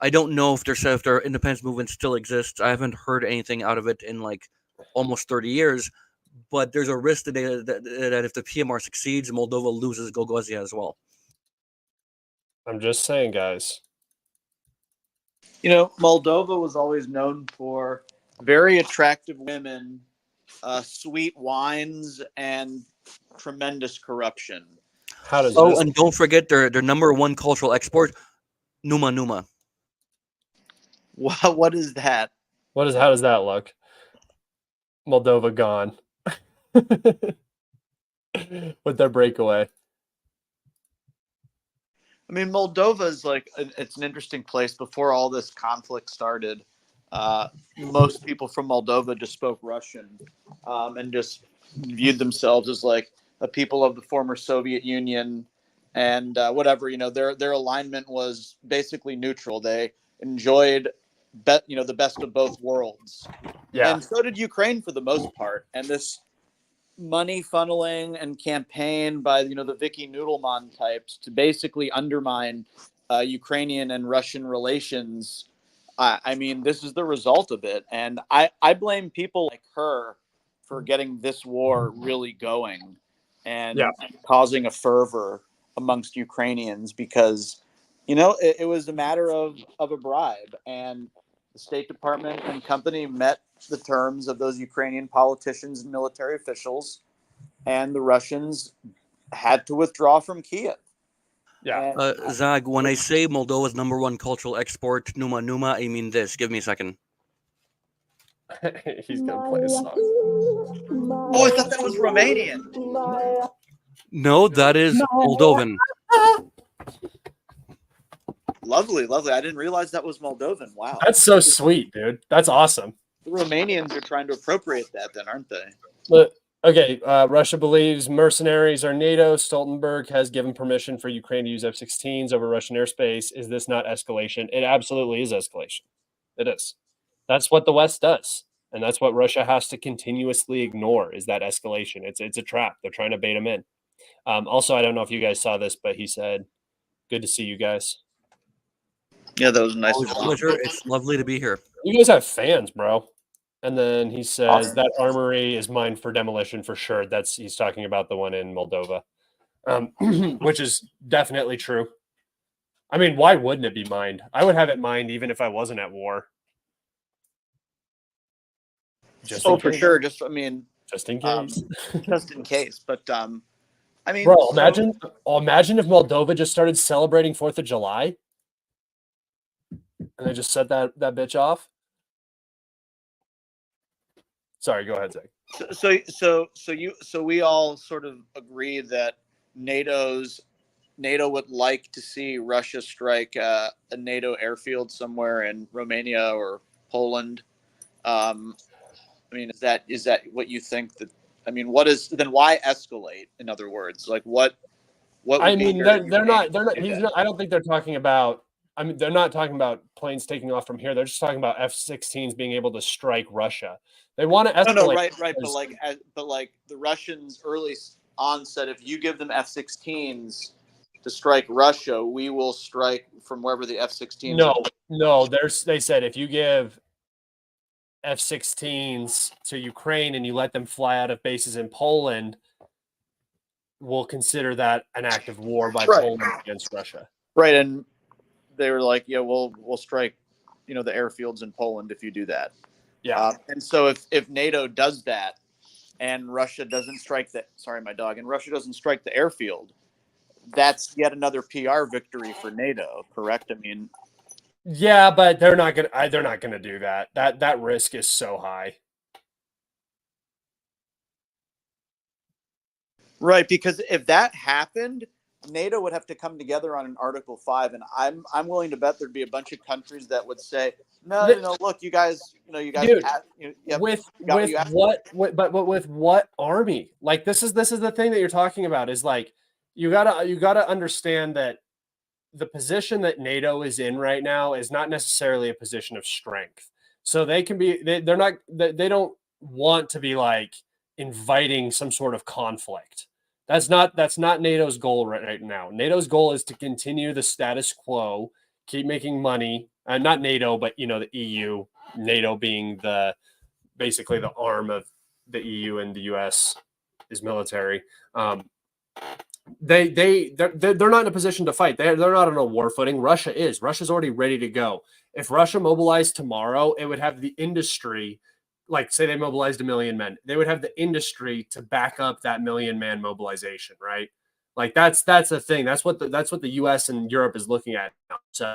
I don't know if their independence movement still exists. I haven't heard anything out of it in like almost 30 years. But there's a risk that if the PMR succeeds, Moldova loses Gagauzia as well. I'm just saying, guys. You know, Moldova was always known for very attractive women, sweet wines, and tremendous corruption. And don't forget their number one cultural export, Numa Numa. What is that? How does that look? Moldova gone. With their breakaway. I mean, Moldova is it's an interesting place. Before all this conflict started, most people from Moldova just spoke Russian and just viewed themselves as like a people of the former Soviet Union, and whatever, you know, their alignment was basically neutral. They enjoyed the best of both worlds. Yeah. And so did Ukraine for the most part. And this money funneling and campaign by the Vicky Noodleman types to basically undermine Ukrainian and Russian relations. I mean, this is the result of it, and I blame people like her for getting this war really going and causing a fervor amongst Ukrainians, because it was a matter of a bribe, and the State Department and company met the terms of those Ukrainian politicians and military officials, and the Russians had to withdraw from Kiev. Yeah. Zag, when I say Moldova's number one cultural export, Numa Numa, I mean this. Give me a second. He's going to play a song. Oh, I thought that was Romanian. No, that is Moldovan. Lovely, lovely. I didn't realize that was Moldovan. Wow. That's so sweet, dude. That's awesome. The Romanians are trying to appropriate that, then, aren't they? But okay, Russia believes mercenaries are NATO. Stoltenberg has given permission for Ukraine to use F-16s over Russian airspace. Is this not escalation? It absolutely is escalation. It is. That's what the West does, and that's what Russia has to continuously ignore. Is that escalation? It's a trap. They're trying to bait him in. Also, I don't know if you guys saw this, but he said, "Good to see you guys." Yeah, that was a nice. Always a pleasure. It's lovely to be here. You guys have fans, bro. And then he says Awesome. that armory is mine for demolition for sure. He's talking about the one in Moldova, which is definitely true. I mean, why wouldn't it be mined? I would have it mined even if I wasn't at war. Just for sure. Just in case. Just in case. But I mean, bro, imagine if Moldova just started celebrating 4th of July, and they just set that bitch off. Sorry, go ahead, Zach. So we all sort of agree that NATO would like to see Russia strike a NATO airfield somewhere in Romania or Poland. I mean, is that what you think? That I mean, why escalate? In other words, like what? I mean, they're not. I don't think they're talking about. I mean, they're not talking about planes taking off from here. They're just talking about F-16s being able to strike Russia. They want to escalate. No, right. But like the Russians early on said, if you give them F-16s to strike Russia, we will strike from wherever the F-16s. No. They said if you give F-16s to Ukraine and you let them fly out of bases in Poland, we'll consider that an act of war by Poland against Russia. Right, and they were like, "Yeah, we'll strike, the airfields in Poland if you do that." Yeah, and so if NATO does that, and Russia doesn't strike Russia doesn't strike the airfield, that's yet another PR victory for NATO. Correct? I mean, yeah, but they're not gonna do that. That risk is so high. Right, because if that happened, NATO would have to come together on an Article 5, and I'm willing to bet there'd be a bunch of countries that would say, no, look, you guys, dude, with what army? Like this is the thing that you're talking about is like you gotta understand that the position that NATO is in right now is not necessarily a position of strength. So they can be they don't want to be like inviting some sort of conflict. That's not NATO's goal right now. NATO's goal is to continue the status quo, keep making money. Not NATO, but the EU. NATO being basically the arm of the EU, and the US is military. They're not in a position to fight. They're not on a war footing. Russia is. Russia's already ready to go. If Russia mobilized tomorrow, it would have the industry. Like, say they mobilized 1 million men, they would have the industry to back up that 1 million man mobilization, right? Like that's the thing. That's what the US and Europe is looking at now. So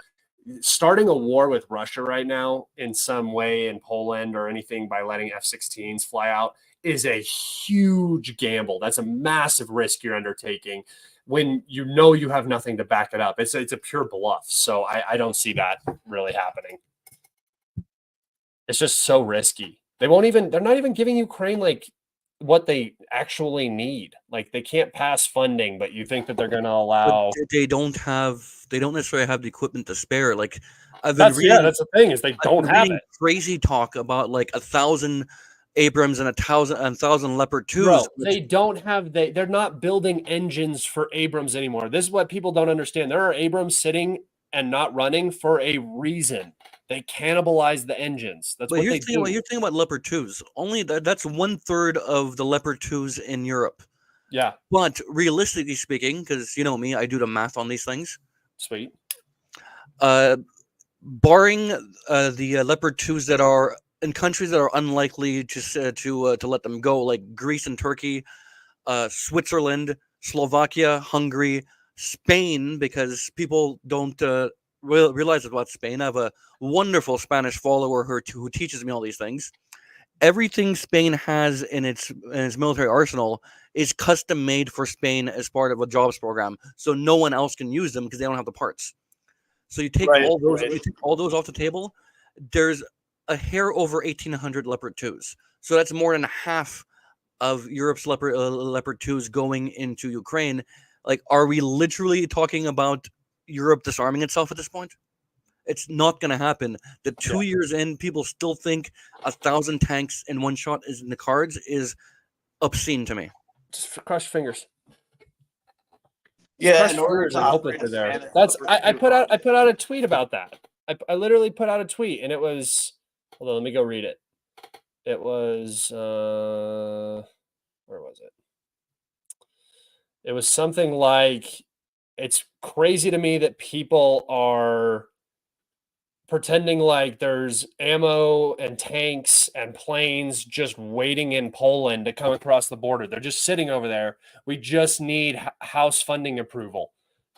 starting a war with Russia right now in some way in Poland or anything by letting F-16s fly out is a huge gamble. That's a massive risk you're undertaking when you have nothing to back it up. It's a pure bluff. So I don't see that really happening. It's just so risky. They're not even giving Ukraine like what they actually need. Like they can't pass funding, but you think that they're going to allow. But they don't necessarily have the equipment to spare. Like that's the thing is they don't have it. Crazy talk about like 1,000 Abrams and 1,000 Leopard 2s. Bro, they don't have they're not building engines for Abrams anymore. This is what people don't understand. There are Abrams sitting and not running for a reason. They cannibalize the engines. That's what they do. You're thinking about Leopard 2s. Only that's 1/3 of the Leopard 2s in Europe. Yeah. But realistically speaking, because you know me, I do the math on these things. Sweet. Barring the Leopard 2s that are in countries that are unlikely to let them go, like Greece and Turkey, Switzerland, Slovakia, Hungary, Spain, because people don't realize about Spain. I have a wonderful Spanish follower who teaches me all these things. Everything Spain has in its military arsenal is custom made for Spain as part of a jobs program, so no one else can use them because they don't have the parts. So you take all those off the table. There's a hair over 1,800 Leopard 2s. So that's more than half of Europe's Leopard 2s going into Ukraine. Like, are we literally talking about Europe disarming itself at this point? It's not going to happen. The 2 years in, people still think 1,000 tanks in one shot is in the cards is obscene to me. Just cross your fingers. Yeah, Cross in your order fingers to and hope operate that they're there. Spanish That's Leopard I 2 put out a tweet about that. I literally put out a tweet, and it was, hold on, let me go read it. It was where was it? It was something like, it's crazy to me that people are pretending like there's ammo and tanks and planes just waiting in Poland to come across the border. They're just sitting over there. We just need House funding approval.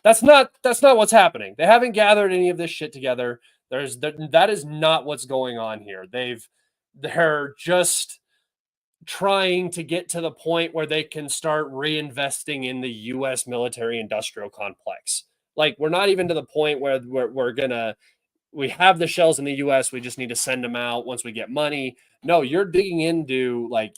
That's not what's happening. They haven't gathered any of this shit together. That is not what's going on here. They're just trying to get to the point where they can start reinvesting in the US military industrial complex. Like, we're not even to the point where we have the shells in the US, we just need to send them out once we get money. No, you're digging into like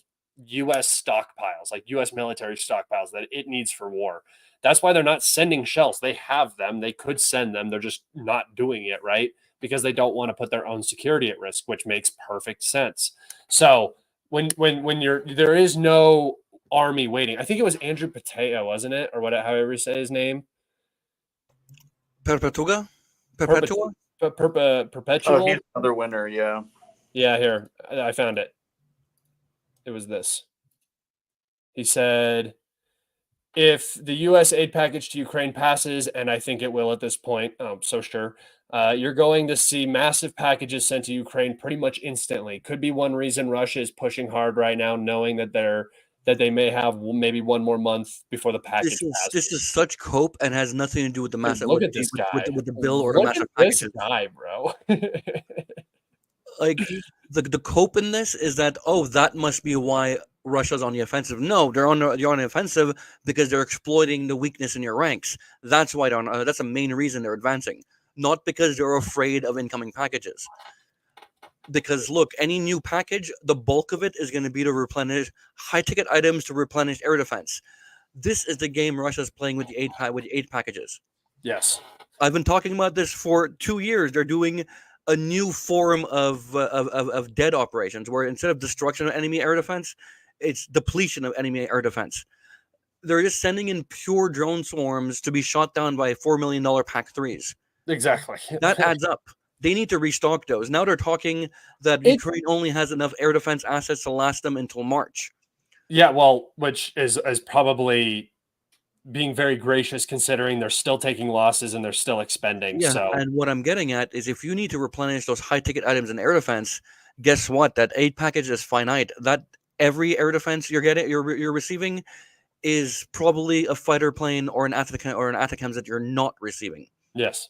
US stockpiles, like US military stockpiles that it needs for war. That's why they're not sending shells. They have them. They could send them. They're just not doing it, right? Because they don't want to put their own security at risk, which makes perfect sense. So when there is no army waiting. I think it was Andrew Pateo, wasn't it? Or however you say his name. Perpetua? Perpetual. Oh, he's another winner, yeah. Yeah, here. I found it. It was this. He said, if the U.S. aid package to Ukraine passes, and I think it will at this point, so sure, you're going to see massive packages sent to Ukraine pretty much instantly. Could be one reason Russia is pushing hard right now, knowing that they may have maybe one more month before the package passes. This is such cope and has nothing to do with the massive. Look at this guy with the bill or the massive packages. This guy, bro. Like the cope in this is that, oh, that must be why Russia's on the offensive. No, they're on the offensive because they're exploiting the weakness in your ranks. That's why they're on. That's the main reason they're advancing, not because they're afraid of incoming packages. Because look, any new package, the bulk of it is going to be to replenish high-ticket items to replenish air defense. This is the game Russia's playing with the aid packages. Yes, I've been talking about this for 2 years. They're doing a new form of dead operations, where instead of destruction of enemy air defense, it's depletion of enemy air defense. They're just sending in pure drone swarms to be shot down by $4 million Pac 3s. Exactly. That adds up. They need to restock those. Now they're talking that Ukraine only has enough air defense assets to last them until March. Yeah, well, which is probably being very gracious, considering they're still taking losses and they're still expending. Yeah, so, and what I'm getting at is, if you need to replenish those high-ticket items in air defense, guess what? That aid package is finite. That every air defense you're receiving is probably a fighter plane or an ATACMS that you're not receiving. Yes.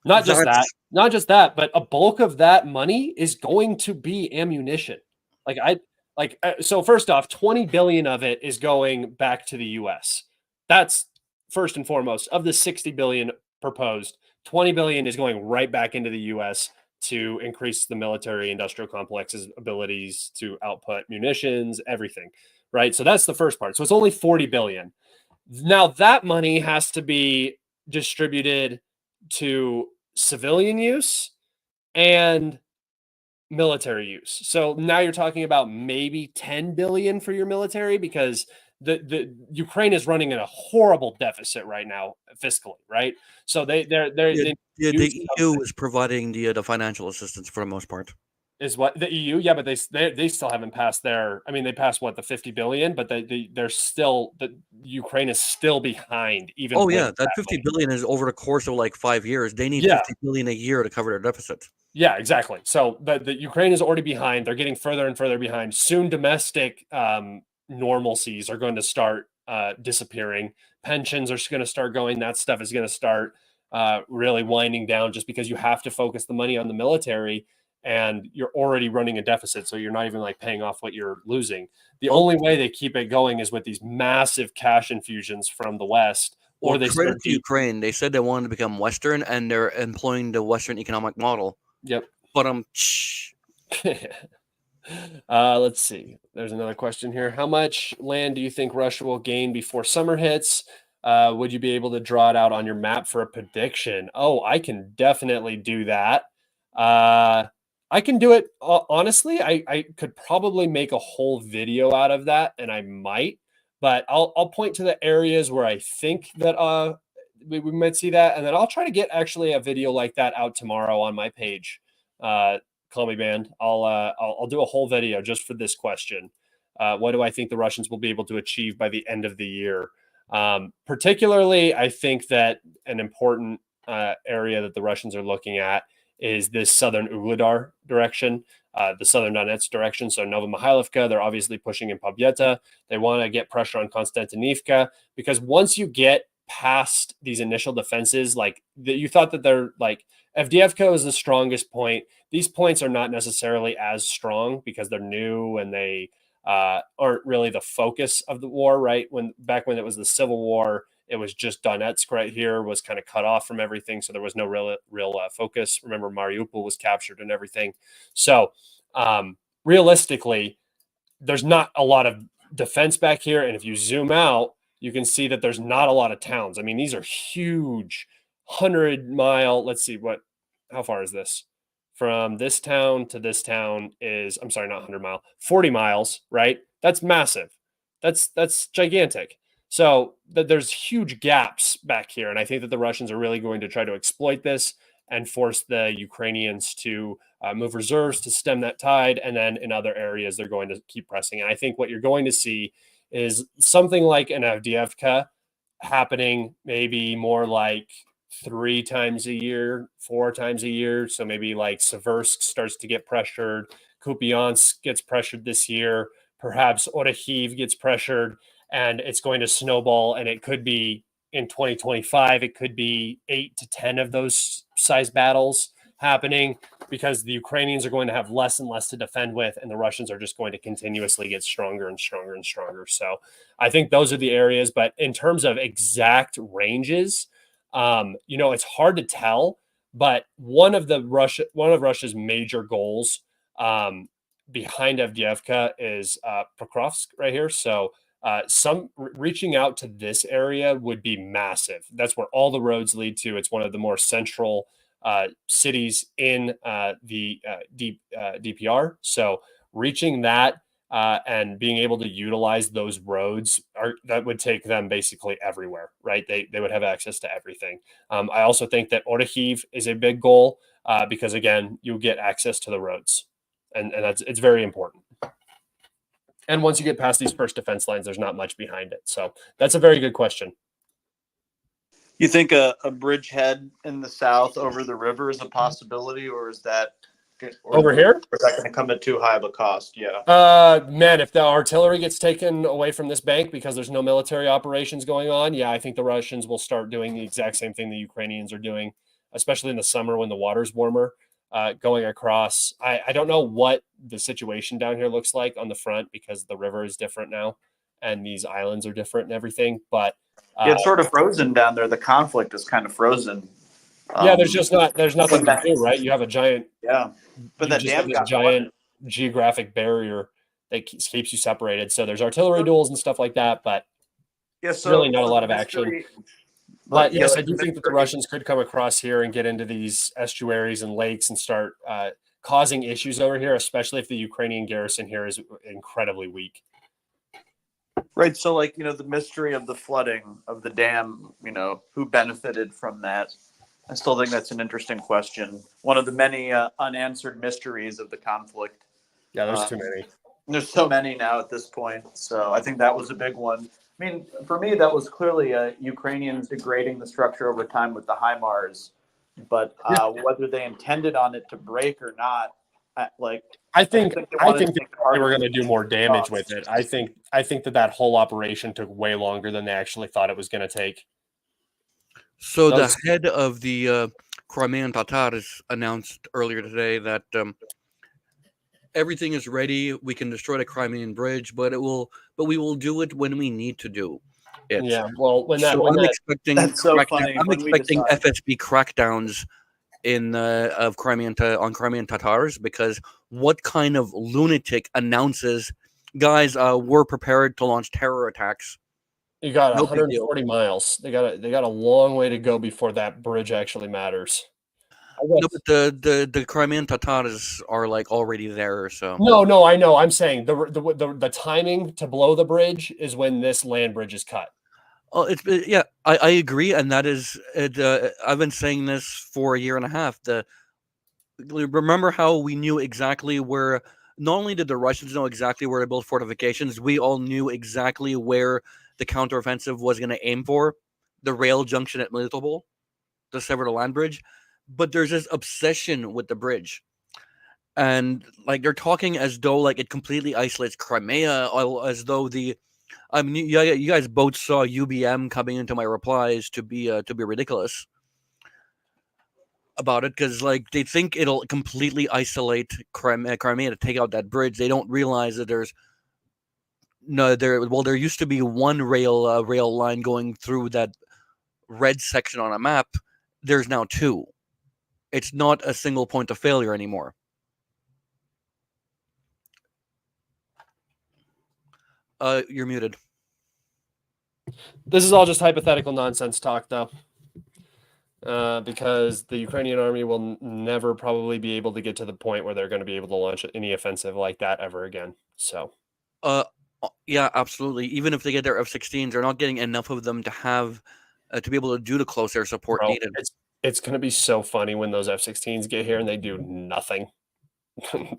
Not just that, but a bulk of that money is going to be ammunition. So first off, 20 billion of it is going back to the US. That's first and foremost. Of the 60 billion proposed, 20 billion is going right back into the US to increase the military industrial complex's abilities to output munitions, everything, right? So that's the first part. So it's only 40 billion. Now that money has to be distributed to civilian use and military use. So now you're talking about maybe 10 billion for your military, because the Ukraine is running in a horrible deficit right now fiscally, right? So the EU is providing the financial assistance for the most part. Is what the EU? Yeah, but they still haven't passed their. I mean, they passed what, the 50 billion, but they're still, the Ukraine is still behind. Even that 50 billion is over the course of like 5 years. They need 50 billion a year to cover their deficit. Yeah, exactly. So the Ukraine is already behind. They're getting further and further behind. Soon, domestic normalcies are going to start disappearing. Pensions are going to start going. That stuff is going to start really winding down, just because you have to focus the money on the military. And you're already running a deficit, so you're not even like paying off what you're losing. The only way they keep it going is with these massive cash infusions from the West. Or they credit to Ukraine. They said they wanted to become Western, and they're employing the Western economic model. Yep. But let's see. There's another question here. How much land do you think Russia will gain before summer hits? Would you be able to draw it out on your map for a prediction? Oh, I can definitely do that. I can do it. Honestly, I could probably make a whole video out of that, and I might. But I'll point to the areas where I think that we might see that, and then I'll try to get actually a video like that out tomorrow on my page. Call me band. I'll do a whole video just for this question. What do I think the Russians will be able to achieve by the end of the year? Particularly, I think that an important area that the Russians are looking at is this southern Ugledar direction, the southern Donetsk direction. So Novomikhailivka, they're obviously pushing in Pabyeta. They want to get pressure on Konstantinivka, because once you get past these initial defenses, like you thought that they're like Avdiivka is the strongest point. These points are not necessarily as strong because they're new and they aren't really the focus of the war, right? Back when it was the Civil War, it was just Donetsk right here was kind of cut off from everything. So there was no real focus. Remember, Mariupol was captured and everything. So realistically, there's not a lot of defense back here. And if you zoom out, you can see that there's not a lot of towns. I mean, these are huge 100-mile. Let's see how far is this? From this town to this town is, I'm sorry, not 100-mile, 40 miles, right? That's massive. That's gigantic. So there's huge gaps back here. And I think that the Russians are really going to try to exploit this and force the Ukrainians to move reserves to stem that tide. And then in other areas, they're going to keep pressing. And I think what you're going to see is something like an Avdiivka happening maybe more like 3 times a year, 4 times a year. So maybe like Seversk starts to get pressured. Kupiansk gets pressured this year. Perhaps Orikhiv gets pressured, and it's going to snowball. And it could be in 2025, it could be 8 to 10 of those size battles happening, because the Ukrainians are going to have less and less to defend with, and the Russians are just going to continuously get stronger and stronger and stronger. So I think those are the areas. But in terms of exact ranges, it's hard to tell, but one of Russia's major goals behind Avdiivka is Pokrovsk right here. So reaching out to this area would be massive. That's where all the roads lead to. It's one of the more central cities in the DPR. So reaching that and being able to utilize those roads that would take them basically everywhere, right? They would have access to everything. I also think that Orikhiv is a big goal because, again, you get access to the roads, and it's very important. And once you get past these first defense lines, there's not much behind it. So that's a very good question. You think a bridgehead in the south over the river is a possibility, or is that over here? Is that going to come at too high of a cost? Yeah. Man, if the artillery gets taken away from this bank because there's no military operations going on, yeah, I think the Russians will start doing the exact same thing the Ukrainians are doing, especially in the summer when the water's warmer. Going across, I don't know what the situation down here looks like on the front, because the river is different now and these islands are different and everything. But it's sort of frozen down there. The conflict is kind of frozen. Yeah, there's nothing to do, right? You have a giant, but that dam got giant geographic barrier that keeps you separated. So there's artillery duels and stuff like that, but so really not a lot of action. But yes, I do think that the Russians could come across here and get into these estuaries and lakes and start causing issues over here, especially if the Ukrainian garrison here is incredibly weak. Right. So, the mystery of the flooding of the dam, who benefited from that? I still think that's an interesting question. One of the many unanswered mysteries of the conflict. Yeah, there's too many. There's so many now at this point. So I think that was a big one. I mean, for me, that was clearly Ukrainians degrading the structure over time with the HIMARS. But whether they intended on it to break or not, I think they were going to do more damage with it. I think that whole operation took way longer than they actually thought it was going to take. So the head of the Crimean Tatars announced earlier today that everything is ready. We can destroy the Crimean Bridge, but we will do it when we need to do it. Yeah, well, I'm expecting FSB crackdowns of Crimean Tatars, because what kind of lunatic announces, guys, we're prepared to launch terror attacks? You got No big deal. 140 miles. They got a long way to go before that bridge actually matters. No, but the Crimean Tatars are like already there, so No, I know. I'm saying the timing to blow the bridge is when this land bridge is cut. oh, yeah, I agree, and that is I've been saying this for a year and a half. Remember how we knew exactly where? Not only did the Russians know exactly where to build fortifications, we all knew exactly where the counteroffensive was going to aim for, the rail junction at Melitopol, to sever the land bridge. But there's this obsession with the bridge, and like they're talking as though like it completely isolates Crimea, as though the I mean, you guys both saw UBM coming into my replies to be ridiculous about it, because like they think it'll completely isolate Crimea to take out that bridge. They don't realize that there used to be one rail line going through that red section on a map. There's now two. It's not a single point of failure anymore. You're muted. This is all just hypothetical nonsense talk, though. Because the Ukrainian army will never probably be able to get to the point where they're going to be able to launch any offensive like that ever again. So, yeah, absolutely. Even if they get their F-16s, they're not getting enough of them to have to be able to do the close air support needed. It's going to be so funny when those F-16s get here and they do nothing.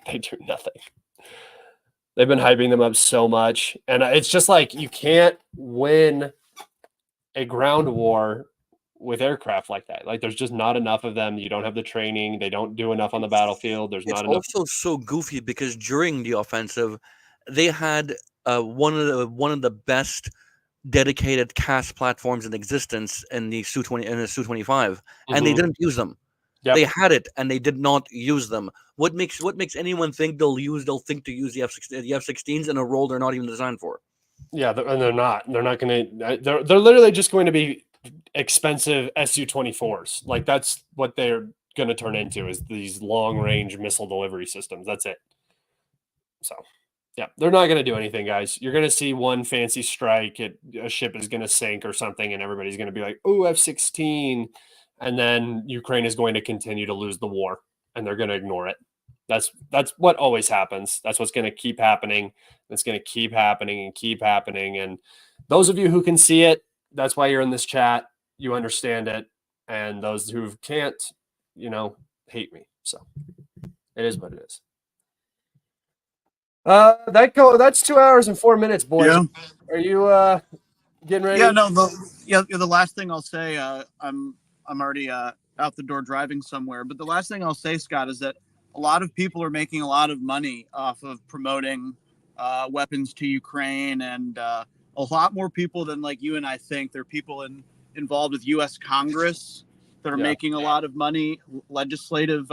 They do nothing. They've been hyping them up so much, and it's just like you can't win a ground war with aircraft like that. Like there's just not enough of them. You don't have the training. They don't do enough on the battlefield. There's not enough. It's also so goofy because during the offensive, they had one of the best dedicated CAS platforms in existence in the Su-25, and they didn't use them. Yep. They had it and they did not use them. What makes anyone think they'll think to use the F-16s in a role they're not even designed for? Yeah, and they're not. They're not going to. They're literally just going to be expensive Su-24s. Like that's what they're going to turn into, is these long-range missile delivery systems. That's it. So, yeah, they're not going to do anything, guys. You're going to see one fancy strike. A ship is going to sink or something, and everybody's going to be like, "Oh, F-16," and then Ukraine is going to continue to lose the war, and they're going to ignore it. That's what always happens. That's what's going to keep happening. It's going to keep happening and keep happening. And those of you who can see it, that's why you're in this chat. You understand it. And those who can't, hate me. So it is what it is. That's 2 hours and 4 minutes, boys. Yeah. Are you getting ready? Yeah, no, the last thing I'll say, I'm already out the door driving somewhere, but the last thing I'll say, Scott, is that a lot of people are making a lot of money off of promoting weapons to Ukraine, and a lot more people than like you and I think. There are people involved with U.S. Congress that are making a lot of money. Legislative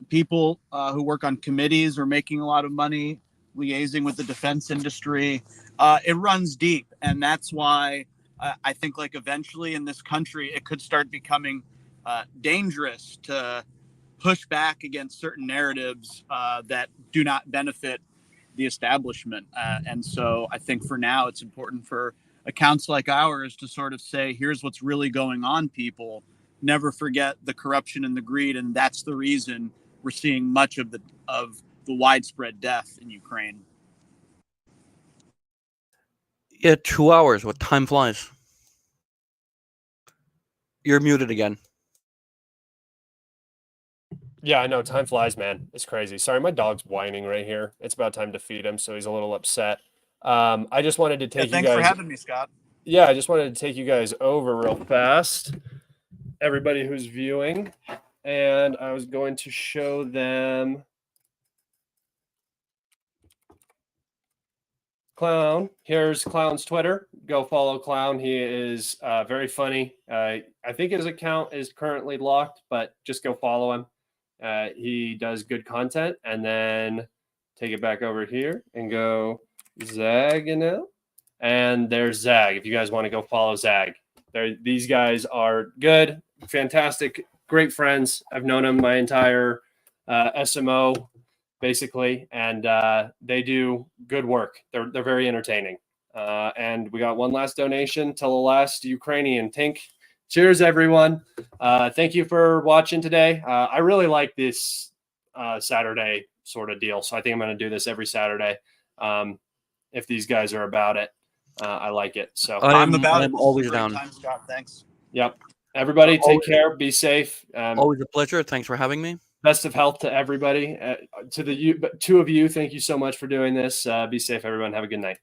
people who work on committees are making a lot of money, liaising with the defense industry. It runs deep, and that's why I think like eventually in this country it could start becoming dangerous to push back against certain narratives that do not benefit the establishment. And so I think for now, it's important for accounts like ours to sort of say, here's what's really going on, people. Never forget the corruption and the greed. And that's the reason we're seeing much of the widespread death in Ukraine. Yeah, 2 hours. What time flies? You're muted again. Yeah, I know. Time flies, man. It's crazy. Sorry, my dog's whining right here. It's about time to feed him, so he's a little upset. I just wanted to take you guys. Thanks for having me, Scott. Yeah, I just wanted to take you guys over real fast. Everybody who's viewing, and I was going to show them Clown. Here's Clown's Twitter. Go follow Clown. He is very funny. I think his account is currently locked, but just go follow him. He does good content. And then take it back over here and go Zag now. And there's Zag. If you guys want to go follow Zag, these guys are good, fantastic great friends. I've known them my entire SMO, basically, and they do good work. They're very entertaining. And we got one last donation till the last Ukrainian. Tink. Cheers, everyone. Thank you for watching today. I really like this Saturday sort of deal, so I think I'm going to do this every Saturday. If these guys are about it, I like it. So I'm about it. I'm always Great down. time, Scott. Thanks. Yep. Everybody, take care. Be safe. Always a pleasure. Thanks for having me. Best of health to everybody. To the two of you, thank you so much for doing this. Be safe, everyone. Have a good night.